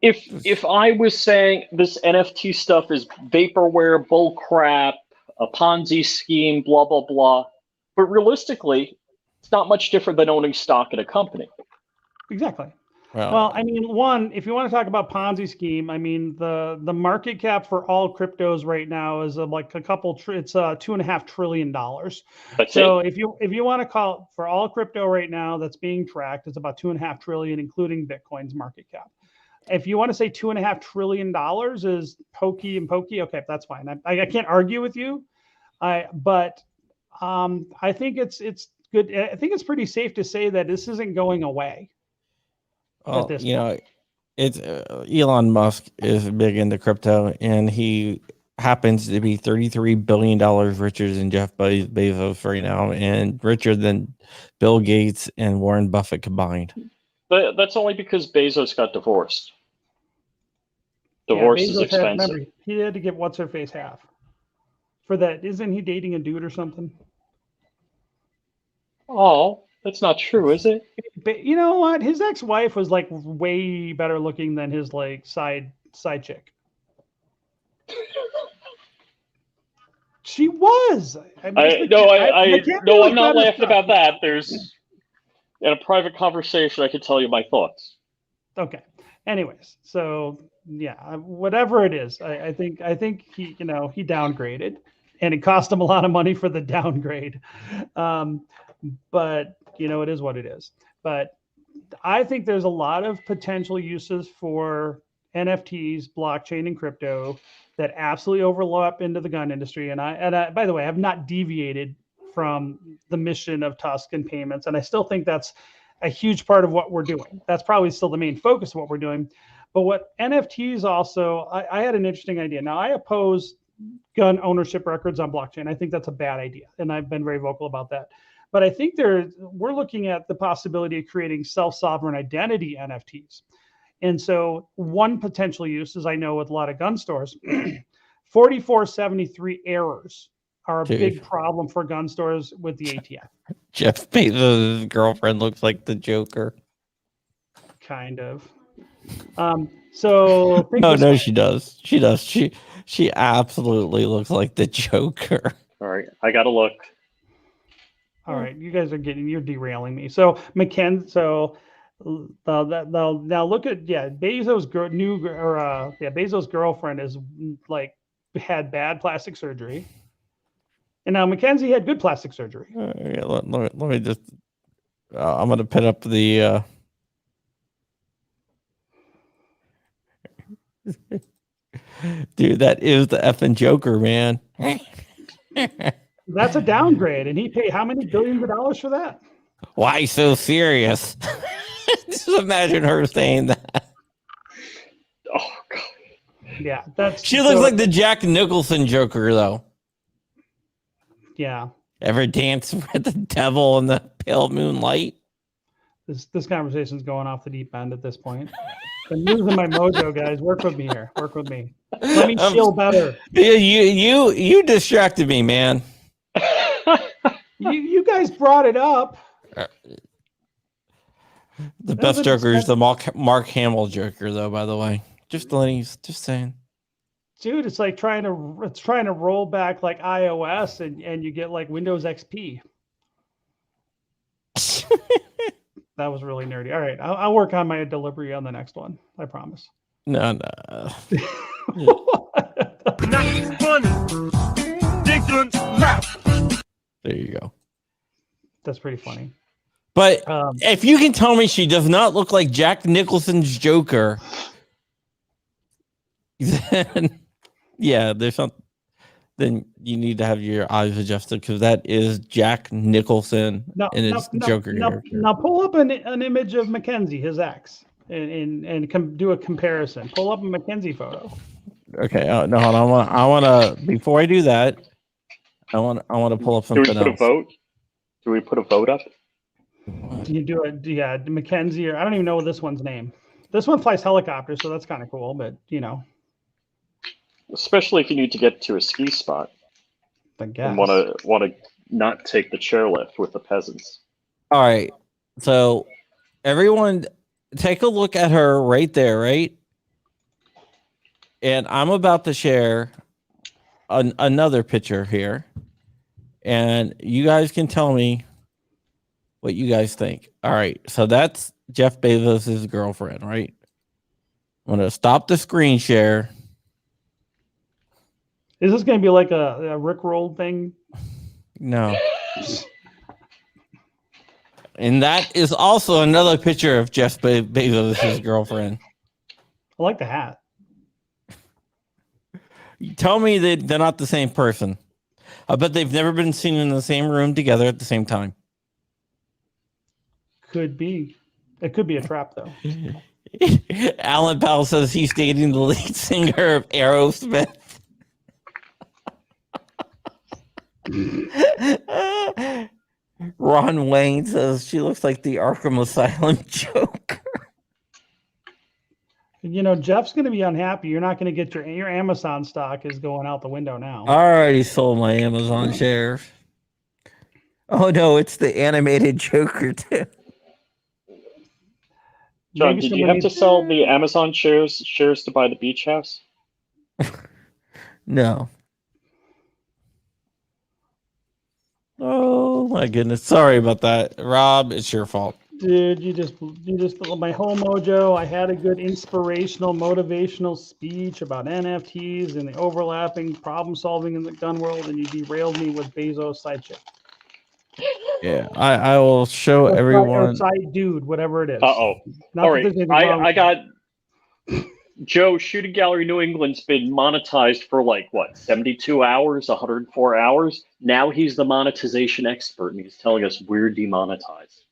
If I was saying this NFT stuff is vaporware, bull crap, a Ponzi scheme, blah, blah, blah, but realistically, it's not much different than owning stock in a company. Exactly. Well, I mean, one, if you want to talk about Ponzi scheme, I mean, the market cap for all cryptos right now is like it's $2.5 trillion. So if you want to call for all crypto right now that's being tracked, it's about $2.5 trillion, including Bitcoin's market cap. If you want to say $2.5 trillion is pokey, okay, that's fine. I can't argue with you. But I think it's good. I think it's pretty safe to say that this isn't going away. Well, it's Elon Musk is big into crypto, and he happens to be $33 billion richer than Jeff Bezos right now, and richer than Bill Gates and Warren Buffett combined. But that's only because Bezos got divorced. Divorce is expensive. Remember, he had to give what's her face half for that. Isn't he dating a dude or something? Oh. That's not true, is it? But you know what? His ex-wife was like way better looking than his like side chick. She was. I'm not laughing about that. There's in a private conversation, I can tell you my thoughts. Okay. Anyways, so yeah, whatever it is, I think he he downgraded, and it cost him a lot of money for the downgrade. But it is what it is. But I think there's a lot of potential uses for NFTs, blockchain, and crypto that absolutely overlap into the gun industry. And I, by the way, have not deviated from the mission of Tusk and payments, and I still think that's a huge part of what we're doing. That's probably still the main focus of what we're doing. But what NFTs also, I had an interesting idea. Now, I oppose gun ownership records on blockchain. I think that's a bad idea, and I've been very vocal about that. But I think we're looking at the possibility of creating self-sovereign identity NFTs. And so one potential use is, I know with a lot of gun stores, 4473 errors are a big problem for gun stores with the ATF. Jeff Bezos' girlfriend looks like the Joker. Kind of. So no, she does. She does. She absolutely looks like the Joker. All right, I gotta look. All right, you guys are you're derailing me. So now look at Bezos' Bezos' girlfriend is like had bad plastic surgery, and now Mackenzie had good plastic surgery. Let me just. I'm gonna put up the. Dude, that is the effing Joker, man. That's a downgrade, and he paid how many billions of dollars for that? Why so serious? Just imagine her saying that. Oh God. Yeah, she looks like the Jack Nicholson Joker, though. Yeah. Ever dance with the devil in the pale moonlight? This conversation's going off the deep end at this point. I'm losing my mojo, guys. Work with me here. Work with me. Let me feel better. You distracted me, man. You guys brought it up. The best Joker is the Mark Hamill Joker, though. By the way, just saying. Dude, it's like trying to roll back like iOS and you get like Windows XP. That was really nerdy. All right, I'll work on my delivery on the next one. I promise. No. There you go. That's pretty funny. But if you can tell me she does not look like Jack Nicholson's Joker, then there's something. Then you need to have your eyes adjusted, because that is Jack Nicholson in his Joker character. Now pull up an image of Mackenzie, his ex, and do a comparison. Pull up a Mackenzie photo. Okay, no, hold on. I want to before I do that, I want to pull up something else. Do we put a vote? Do we put a vote up? You do it, yeah, Mackenzie, or I don't even know this one's name. This one flies helicopters, so that's kind of cool, but especially if you need to get to a ski spot. I guess. And want to not take the chairlift with the peasants. All right, so everyone, take a look at her right there, right? And I'm about to share another picture here, and you guys can tell me what you guys think. All right, so that's Jeff Bezos' girlfriend, right? I'm going to stop the screen share. Is this going to be like a Rickroll thing? No. And that is also another picture of Jeff Bezos' girlfriend. I like the hat. You tell me that they're not the same person. I bet they've never been seen in the same room together at the same time. Could be. It could be a trap, though. Alan Powell says he's dating the lead singer of Aerosmith. Ron Wayne says she looks like the Arkham Asylum Joker. Jeff's going to be unhappy. You're not going to get your Amazon stock is going out the window now. I already sold my Amazon shares. Oh no, it's the animated Joker too. John, did you have to sell the Amazon shares to buy the beach house? No. Oh my goodness. Sorry about that. Rob, it's your fault. Dude, you just my whole mojo. I had a good inspirational, motivational speech about NFTs and the overlapping problem solving in the gun world, and you derailed me with Bezos side chick. Yeah, I will show Or everyone. side dude, whatever it is. Uh-oh. Not All that right. there's anything wrong I with got Joe, Shooting Gallery New England's been monetized for like what, 72 hours, 104 hours. Now he's the monetization expert, and he's telling us we're demonetized.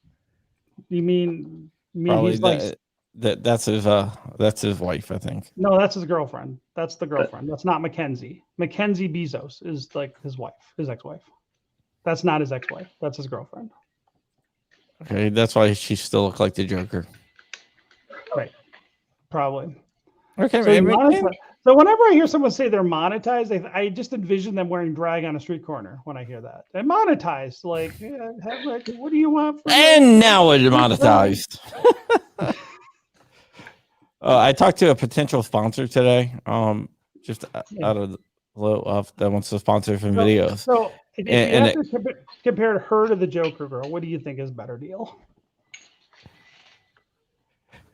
You mean Probably he's like that's his wife, I think. no, that's his girlfriend. That's the girlfriend. That's not Mackenzie. Mackenzie Bezos is like his wife, his ex-wife. That's not his ex-wife. That's his girlfriend. Okay, that's why she still look like the Joker. Right. Probably. Okay, So, so whenever I hear someone say they're monetized, I just envision them wearing drag on a street corner when I hear that. They're monetized. Like, yeah, what do you want from and now it's monetized. I talked to a potential sponsor today. Just out of the that wants to sponsor some videos. So if you have to compare her to the Joker girl, what do you think is a better deal?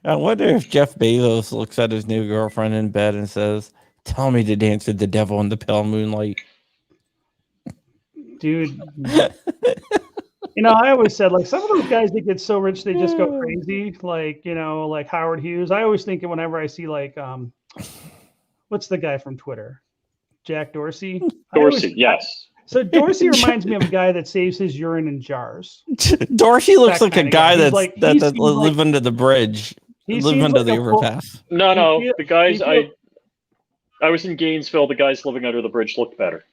I wonder if Jeff Bezos looks at his new girlfriend in bed and says, "Tell me to dance with the devil in the pale moonlight." Dude, I always said, like, some of those guys that get so rich they just go crazy, like, like Howard Hughes. I always think whenever I see, like, what's the guy from Twitter? Jack Dorsey? Dorsey, yes. So Dorsey reminds me of a guy that saves his urine in jars. Dorsey looks like a guy that live under the bridge. Live under the overpass. No, the guys I was in Gainesville. The guys living under the bridge looked better.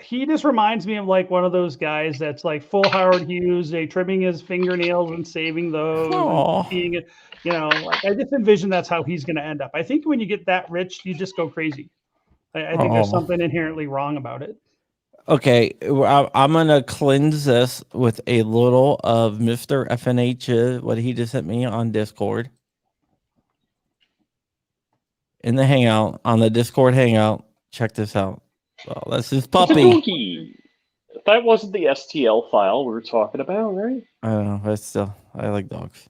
He just reminds me of like one of those guys that's like full Howard Hughes, trimming his fingernails and saving those. And being, like I just envision that's how he's going to end up. I think when you get that rich, you just go crazy. I think there's something inherently wrong about it. Okay, I'm gonna cleanse this with a little of Mr. FNH, what he just sent me on Discord. In the Hangout, on the Discord Hangout, check this out. Well, that's his puppy. That wasn't the STL file we were talking about, right? I don't know, but still, I like dogs.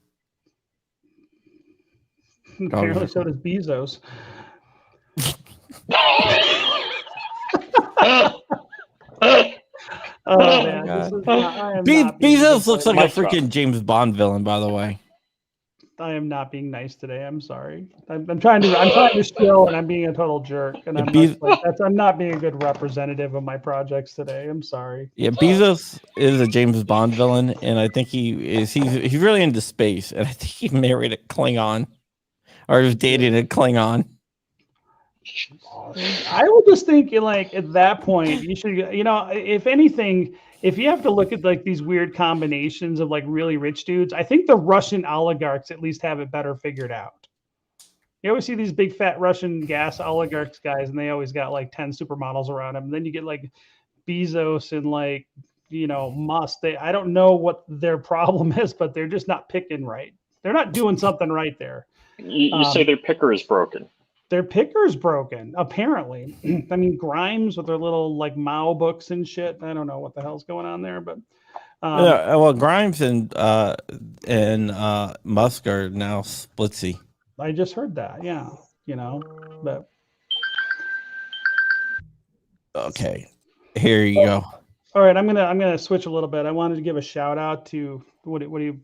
Apparently, so does Bezos. Oh man, Bezos looks like a freaking James Bond villain, by the way. I am not being nice today. I'm sorry. I'm trying to chill, and I'm being a total jerk. And I'm not being a good representative of my projects today. I'm sorry. Yeah, Bezos is a James Bond villain, and I think he's really into space, and I think he married a Klingon, or is dating a Klingon. I would just think, like, at that point, you should, if anything, if you have to look at like these weird combinations of like really rich dudes, I think the Russian oligarchs at least have it better figured out. You always see these big fat Russian gas oligarchs guys, and they always got like 10 supermodels around them. And then you get like Bezos and like, Musk. I don't know what their problem is, but they're just not picking right. They're not doing something right there. You say their picker is broken. Their picker's broken, apparently. I mean, Grimes with their little like Mao books and shit. I don't know what the hell's going on there, but Grimes and Musk are now splitsy. I just heard that, yeah. But okay, here you go. All right, I'm gonna switch a little bit. I wanted to give a shout out to what do you?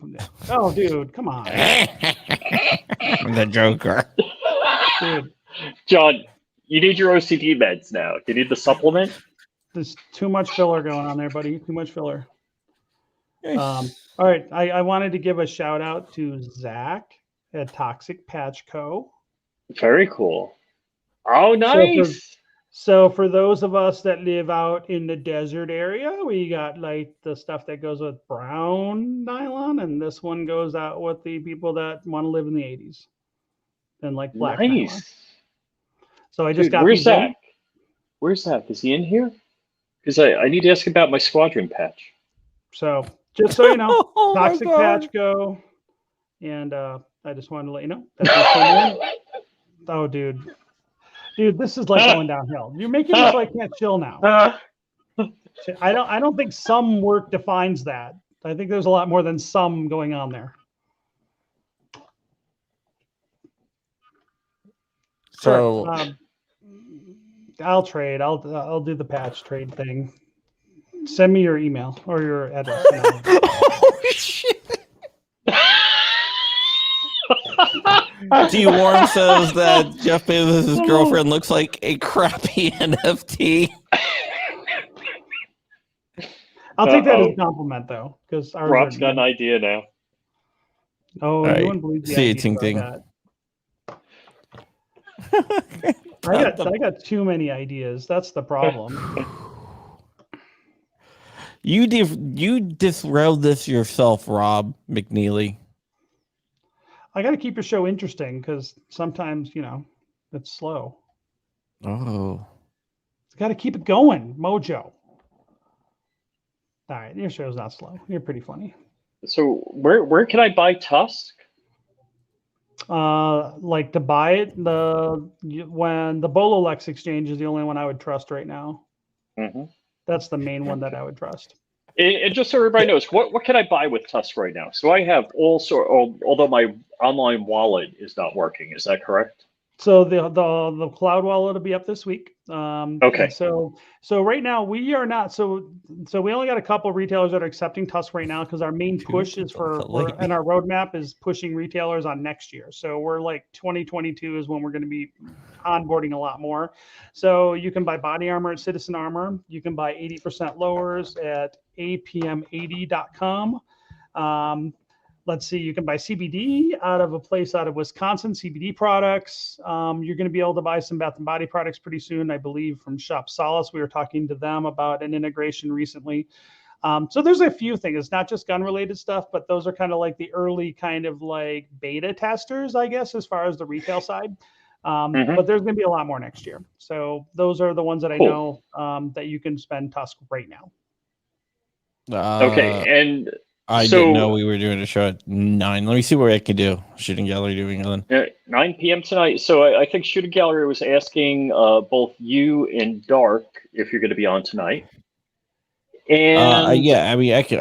Oh, dude, come on, the Joker. Dude. John, you need your OCD meds now. You need the supplement. There's too much filler going on there, buddy. Too much filler. All right, I wanted to give a shout out to Zach at Toxic Patch Co. Very cool. Oh, nice. So for those of us that live out in the desert area, we got like the stuff that goes with brown nylon, and this one goes out with the people that want to live in the 80s. And like black nylon. So I just got. Where's Zach? Where's Zach? Is he in here? Because I need to ask about my squadron patch. So just so you know, Toxic Patch Go, and I just wanted to let you know. Oh, dude, this is like going downhill. You're making me so I can't chill now. I don't think some work defines that. I think there's a lot more than some going on there. So I'll trade. I'll do the patch trade thing. Send me your email or your address. Oh shit! D. Warren says that Jeff Bezos' girlfriend looks like a crappy NFT. I'll take that as a compliment, though, because Rob's got an idea now. Oh, right. you wouldn't believe the See, ideas thing. I got too many ideas. That's the problem. You disrailed this yourself, Rob McNeely. I got to keep your show interesting because sometimes, it's slow. Oh. Got to keep it going, mojo. All right, your show's not slow. You're pretty funny. So where can I buy Tusk? Like to buy it, when the Bololex exchange is the only one I would trust right now. Mm-hmm. That's the main one that I would trust. And just so everybody knows, what can I buy with Tusk right now? So I have although my online wallet is not working. Is that correct? So the cloud wallet will be up this week. Okay. So right now we are not. So we only got a couple of retailers that are accepting Tusk right now because our main push is and our roadmap is pushing retailers on next year. So we're like 2022 is when we're going to be onboarding a lot more. So you can buy body armor at Citizen Armor. You can buy 80% lowers at apm80.com. Let's see, you can buy CBD out of a place out of Wisconsin, CBD products. You're going to be able to buy some Bath and Body products pretty soon, I believe, from Shop Solace. We were talking to them about an integration recently. So there's a few things. It's not just gun-related stuff, but those are kind of like the early kind of like beta testers, I guess, as far as the retail side. But there's going to be a lot more next year. So those are the ones that I know that you can spend Tusk right now. Okay, and I didn't know we were doing a show at 9. Let me see what I can do. Shooting Gallery doing England. 9 p.m. tonight. So I think Shooting Gallery was asking both you and Dark if you're going to be on tonight. And yeah, I mean, I can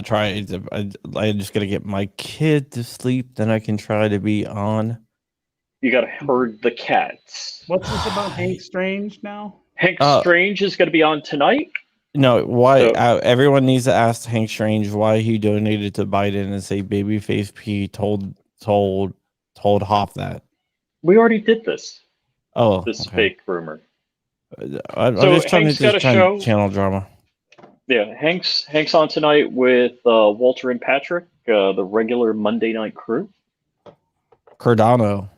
try. I'm just gonna get my kid to sleep, then I can try to be on. You got to herd the cats. What's this about Hank Strange now? Hank Strange is going to be on tonight. No, why? Everyone needs to ask Hank Strange why he donated to Biden and say Babyface P told Hoff that. We already did this. Oh, this fake rumor. I'm just trying Hank's to got a show. Channel drama. Yeah, Hank's on tonight with Walter and Patrick, the regular Monday night crew. Cardano.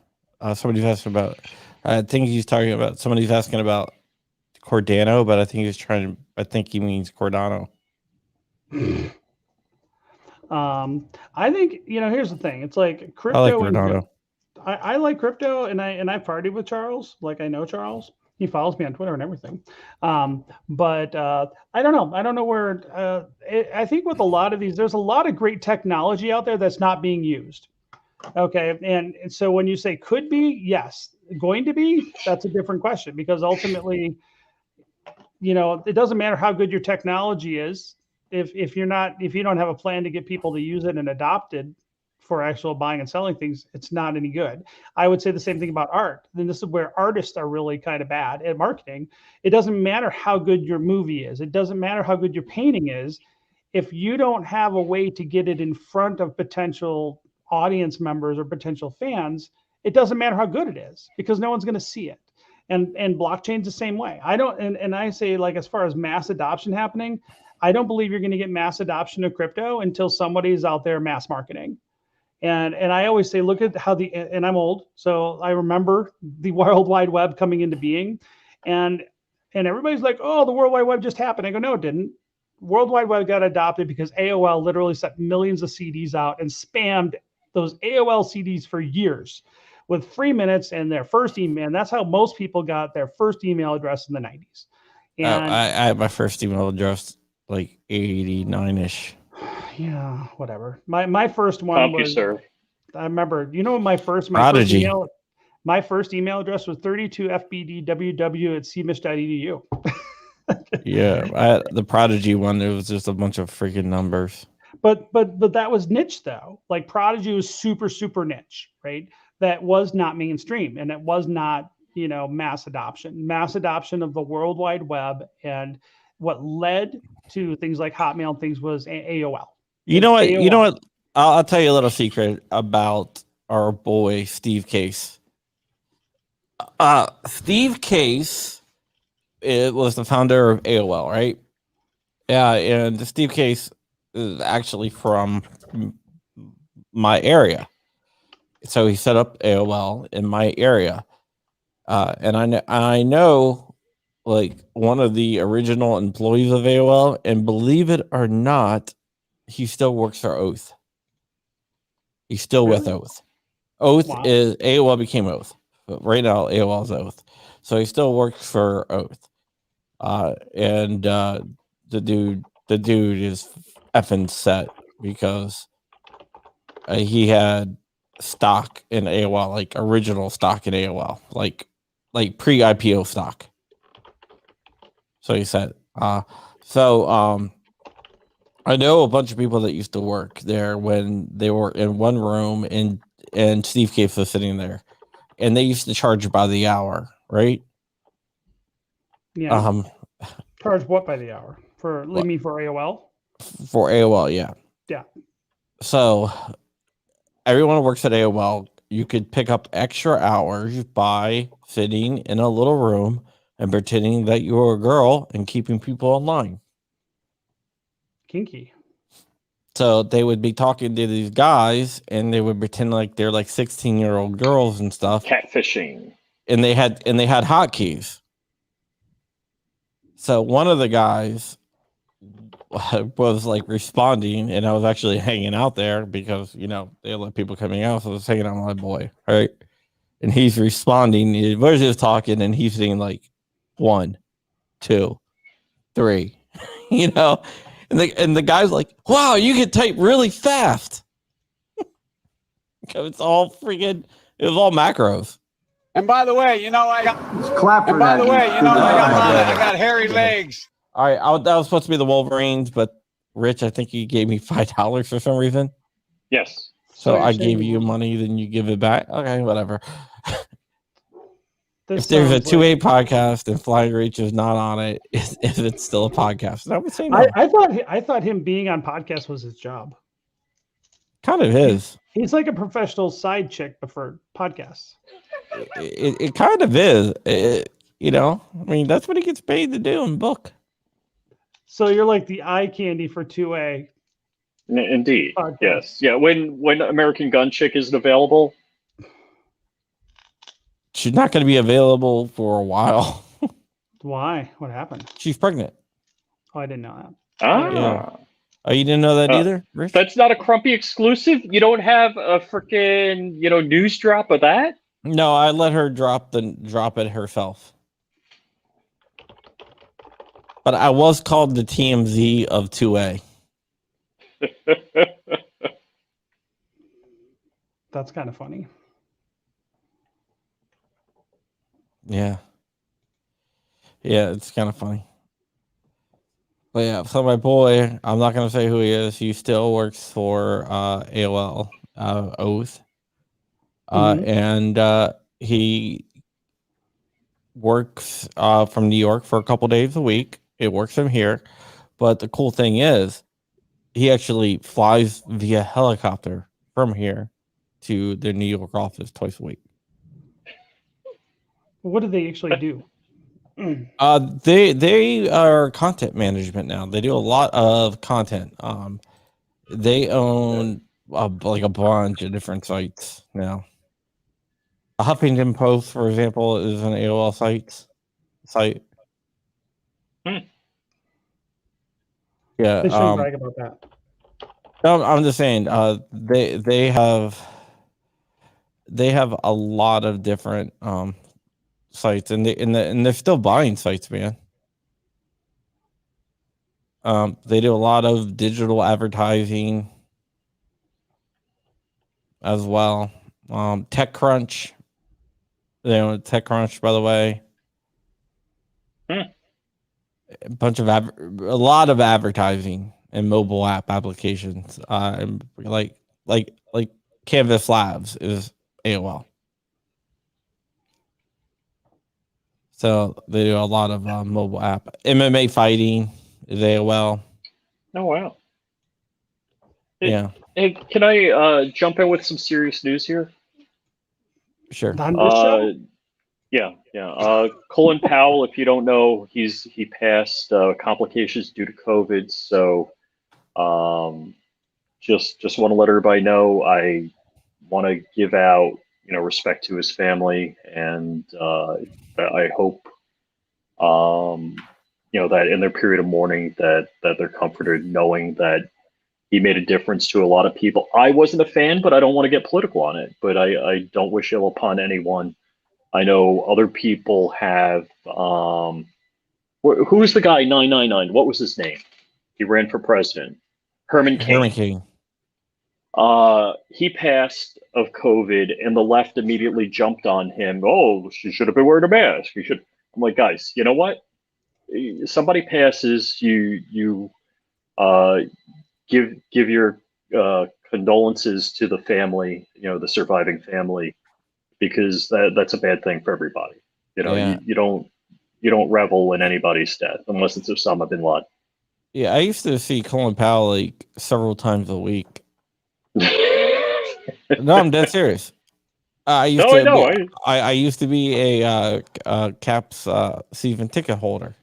Somebody's asking about. I think he's talking about. Somebody's asking about Cordano, but I think I think he means Cordano. I think here's the thing. It's like crypto. I like Cordano. I like crypto, and I partied with Charles. Like I know Charles. He follows me on Twitter and everything. But I don't know. I don't know where. I think with a lot of these, there's a lot of great technology out there that's not being used. Okay, and so when you say could be, yes, going to be, that's a different question because ultimately, it doesn't matter how good your technology is if you don't have a plan to get people to use it and adopt it for actual buying and selling things, it's not any good. I would say the same thing about art. Then this is where artists are really kind of bad at marketing. It doesn't matter how good your movie is. It doesn't matter how good your painting is. If you don't have a way to get it in front of potential audience members or potential fans, it doesn't matter how good it is because no one's going to see it. And blockchain's the same way. And I say, like, as far as mass adoption happening, I don't believe you're going to get mass adoption of crypto until somebody's out there mass marketing. And I always say, look at how and I'm old, so I remember the World Wide Web coming into being, and everybody's like, oh, the World Wide Web just happened. I go, no, it didn't. World Wide Web got adopted because AOL literally sent millions of CDs out and spammed those AOL CDs for years with free minutes and their first email. And that's how most people got their first email address in the 90s. And I had my first email address like 89-ish. Yeah, whatever. My first one was. I remember. My first email. My first email address was 32fbdww@cmish.edu. Yeah, the Prodigy one. It was just a bunch of freaking numbers. But that was niche though. Like Prodigy was super super niche, right? That was not mainstream, and it was not mass adoption. Mass adoption of the World Wide Web and what led to things like Hotmail and things was AOL. You know what? AOL. You know what? I'll tell you a little secret about our boy Steve Case. Steve Case, it was the founder of AOL, right? Yeah, and Steve Case is actually from my area, so he set up AOL in my area, and I know like one of the original employees of AOL, and believe it or not, he still works for Oath. He's still with Really? Oath. Oath Wow. is AOL became Oath, but right now AOL is Oath, so he still works for Oath. And the dude is effing set because he had stock in AOL, like original stock in AOL, like pre IPO stock. So he said, I know a bunch of people that used to work there when they were in one room and Steve Case was sitting there, and they used to charge by the hour, right? Yeah. Charge what by the hour? For What? you mean for AOL? For AOL, yeah. Yeah. So everyone who works at AOL, you could pick up extra hours by sitting in a little room and pretending that you're a girl and keeping people online. Kinky. So they would be talking to these guys and they would pretend like they're like 16-year-old girls and stuff. Catfishing. And they had hotkeys. So one of the guys was like responding, and I was actually hanging out there because they let people coming out, so I was hanging out with my boy, right? And he's responding. We're just talking, and he's saying like 1, 2, 3, and the guy's like, "Wow, you can type really fast." It's all freaking. It was all macros. And by the way, I got. Clap for And by that, the way, you stupid I dumb got hairy legs. All right, that was supposed to be the Wolverines, but Rich, I think you gave me $5 for some reason. Yes. So you're I saying gave you money, then you give it back. Okay, whatever. this If there's a sounds like- 2A podcast and Flying Reach is not on it, if it's still a podcast, I would say no. I thought him being on podcast was his job. Kind of is. He's like a professional side chick, but for podcasts. It kind of is. I mean, that's what he gets paid to do in book. So you're like the eye candy for 2A. Indeed. Podcast. Yes. Yeah. When American Gun Chick isn't available. She's not going to be available for a while. Why? What happened? She's pregnant. Oh, I didn't know that. Ah. Yeah. Oh, you didn't know that either, Rich? That's not a Crumpy exclusive. You don't have a freaking news drop of that. No, I let her drop it herself. But I was called the TMZ of 2A. That's kind of funny. Yeah. Yeah, it's kind of funny. But yeah, so my boy, I'm not going to say who he is. He still works for AOL, Oath. And he works from New York for a couple days a week. It works from here. But the cool thing is, he actually flies via helicopter from here to the New York office twice a week. What do they actually do? They are content management now. They do a lot of content. They own like a bunch of different sites now. A Huffington Post, for example, is an AOL site. Yeah, They shouldn't brag about that. no, I'm just saying. They have a lot of different sites, and they're still buying sites, man. They do a lot of digital advertising as well. TechCrunch, TechCrunch, by the way. A lot of advertising and mobile app applications. Like Canvas Labs is AOL. So they do a lot of mobile app MMA fighting is AOL. Oh wow. Hey, Yeah, hey, can I jump in with some serious news here? sure. On this show? Yeah. Colin Powell, if you don't know, he passed complications due to COVID. So just want to let everybody know. I want to give out respect to his family, and I hope that in their period of mourning that they're comforted knowing that he made a difference to a lot of people. I wasn't a fan, but I don't want to get political on it. But I don't wish ill upon anyone. I know other people have. Who's the guy 999? What was his name? He ran for president. Herman Herman Cain. King. He passed of COVID, and the left immediately jumped on him. Oh, she should have been wearing a mask. You should. I'm like, guys, you know what? Somebody passes, you give your condolences to the family, the surviving family, because that's a bad thing for everybody. Yeah. You don't revel in anybody's death unless it's Osama bin Laden. Yeah, I used to see Colin Powell like several times a week. No, I'm dead serious. I used No, I to know. be, I used to be a Caps season ticket holder,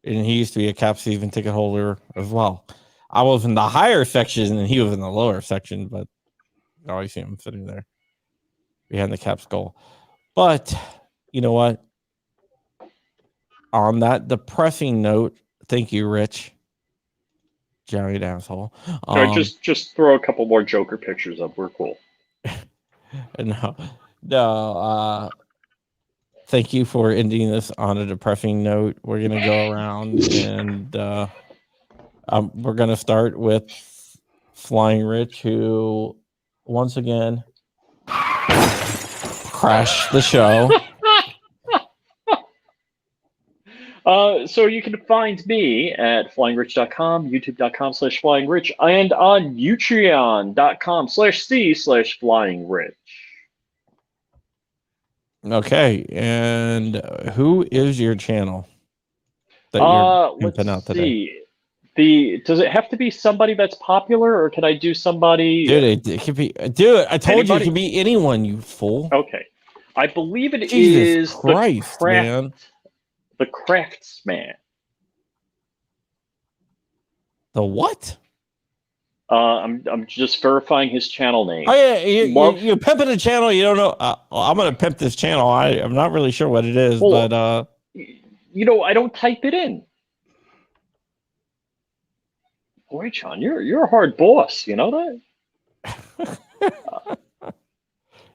and he used to be a Caps season ticket holder as well. I was in the higher section, and he was in the lower section, but I always see him sitting there behind the Caps goal. But you know what? On that depressing note, thank you, Rich. Giant asshole. Sorry, just throw a couple more Joker pictures up. We're cool. No. Thank you for ending this on a depressing note. We're gonna go around and we're gonna start with Flying Rich, who once again crashed the show. So you can find me at flyingrich.com, youtube.com/flyingrich, and on utreon.com/c/flyingrich. Okay, and who is your channel that you're pimping out Let's today? see. Does it have to be somebody that's popular, or can I do somebody? Dude, it could be. Dude, I told you it Anybody? could be anyone. You fool! Okay, I believe it Jesus is Christ, man! the Craftsman. The what? I'm just verifying his channel name. Oh yeah, you're pimping a channel. You don't know. I'm gonna pimp this channel. I'm not really sure what it is, Well, but I don't type it in. Boy, John, you're a hard boss. You know that.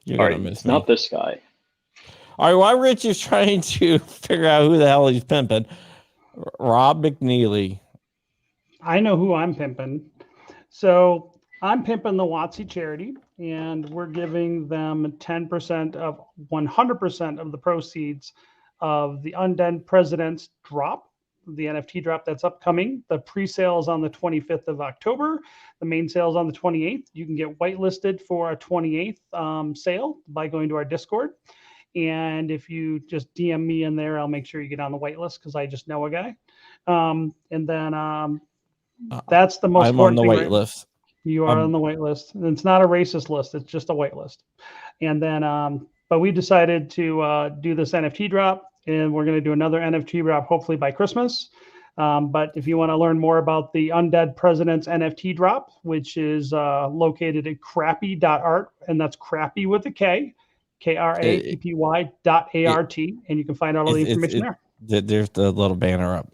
you're All gonna right, miss it's me. not this guy. All right, while Rich is trying to figure out who the hell he's pimping, Rob McNeely. I know who I'm pimping. So I'm pimping the WotC charity, and we're giving them 10% of 100% of the proceeds of the Undead President's drop, the NFT drop that's upcoming. The pre-sale is on the 25th of October. The main sale is on the 28th. You can get whitelisted for a 28th sale by going to our Discord. And if you just DM me in there, I'll make sure you get on the whitelist because I just know a guy. And then that's the most I'm on important the thing. wait list. You are on the wait list. And it's not a racist list. It's just a wait list. And then, but we decided to do this NFT drop, and we're going to do another NFT drop hopefully by Christmas. But if you want to learn more about the Undead President's NFT drop, which is located at crappy.art, and that's crappy with a K, KRAPPY.ART, and you can find out all the information there. There's the little banner up.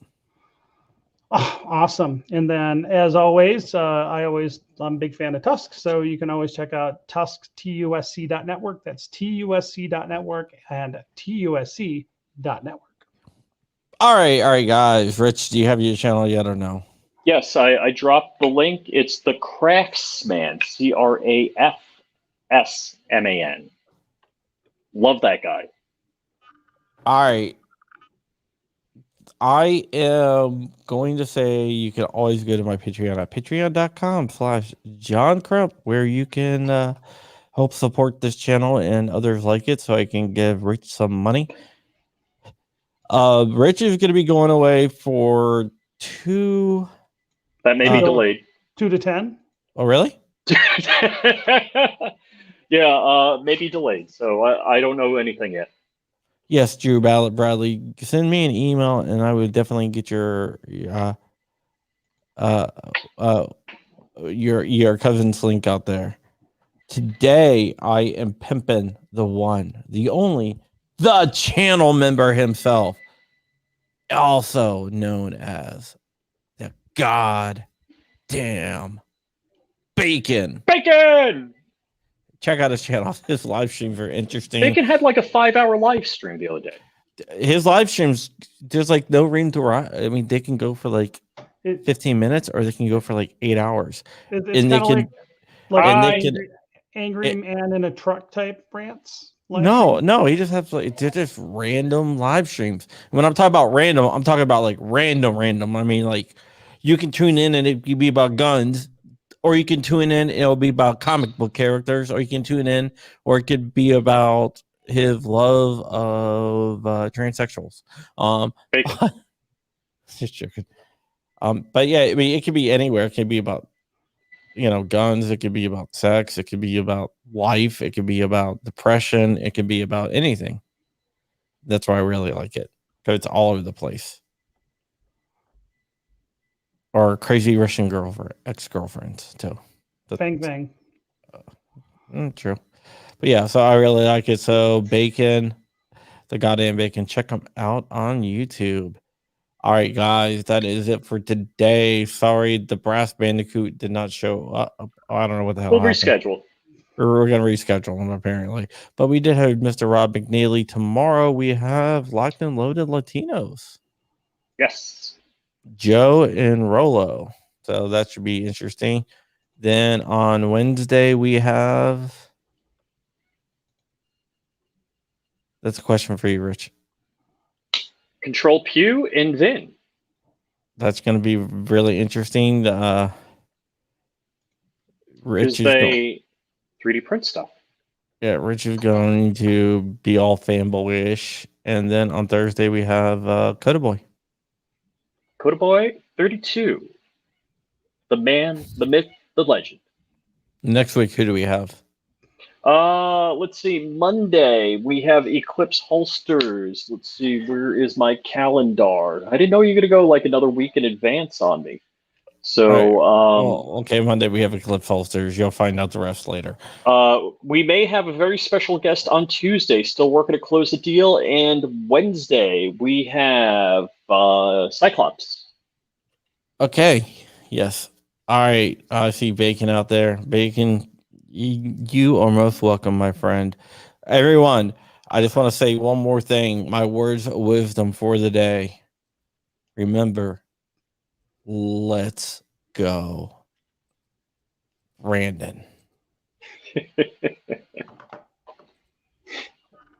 Oh, awesome. And then as always, I'm a big fan of Tusk. So you can always check out Tusk, TUSC.network. That's TUSC.network and TUSC.network. All right, guys. Rich, do you have your channel yet or no? Yes, I dropped the link. It's the Craftsman, CRAFSMAN. Love that guy. All right. I am going to say you can always go to my Patreon at patreon.com/John Crump, where you can help support this channel and others like it so I can give Rich some money. Rich is going to be going away for 2. That may be delayed. 2 to 10. Oh, really? Yeah, maybe delayed. So I don't know anything yet. Yes, Drew Bradley. Send me an email, and I would definitely get your cousin's link out there. Today, I am pimping the one, the only, the channel member himself, also known as the goddamn Bacon. Bacon! Check out his channel. His live streams are interesting. Bacon had like a 5-hour live stream the other day. His live streams, there's like no reason to. I mean, they can go for like 15 minutes, or they can go for like 8 hours, It's and they can, like and an they can. angry man in a truck type rants. No, he just has like they're just random live streams. When I'm talking about random, I'm talking about like random. I mean, like you can tune in and it could be about guns, or you can tune in, it'll be about comic book characters, or you can tune in, or it could be about his love of transsexuals. Just joking. But yeah, I mean, it could be anywhere. It could be about guns. It could be about sex. It could be about life. It could be about depression. It could be about anything. That's why I really like it, because it's all over the place. Or crazy Russian ex-girlfriends too. Bang. True. But yeah, so I really like it. So Bacon, the goddamn Bacon, check them out on YouTube. All right, guys, that is it for today. Sorry, the Brass Bandicoot did not show up. I don't know what the hell We'll happened. reschedule. We're going to reschedule them, apparently. But we did have Mr. Rob McNeely. Tomorrow we have Locked and Loaded Latinos. Yes. Joe and Rolo. So that should be interesting. Then on Wednesday we have... That's a question for you, Rich. Control Pew and Vin. That's going to be really interesting. Rich is 3D print stuff. Yeah, Rich is going to be all fanboyish. And then on Thursday we have Coda Boy. Coda Boy 32. The man, the myth, the legend. Next week, who do we have? Let's see. Monday we have Eclipse Holsters. Let's see. Where is my calendar? I didn't know you were gonna go like another week in advance on me. So, okay, Monday we have Eclipse Holsters. You'll find out the rest later. We may have a very special guest on Tuesday. Still working to close the deal. And Wednesday we have Cyclops. Okay. Yes. All right. I see Bacon out there. Bacon, you are most welcome, my friend. Everyone, I just want to say one more thing. My words of wisdom for the day. Remember, let's go, Brandon.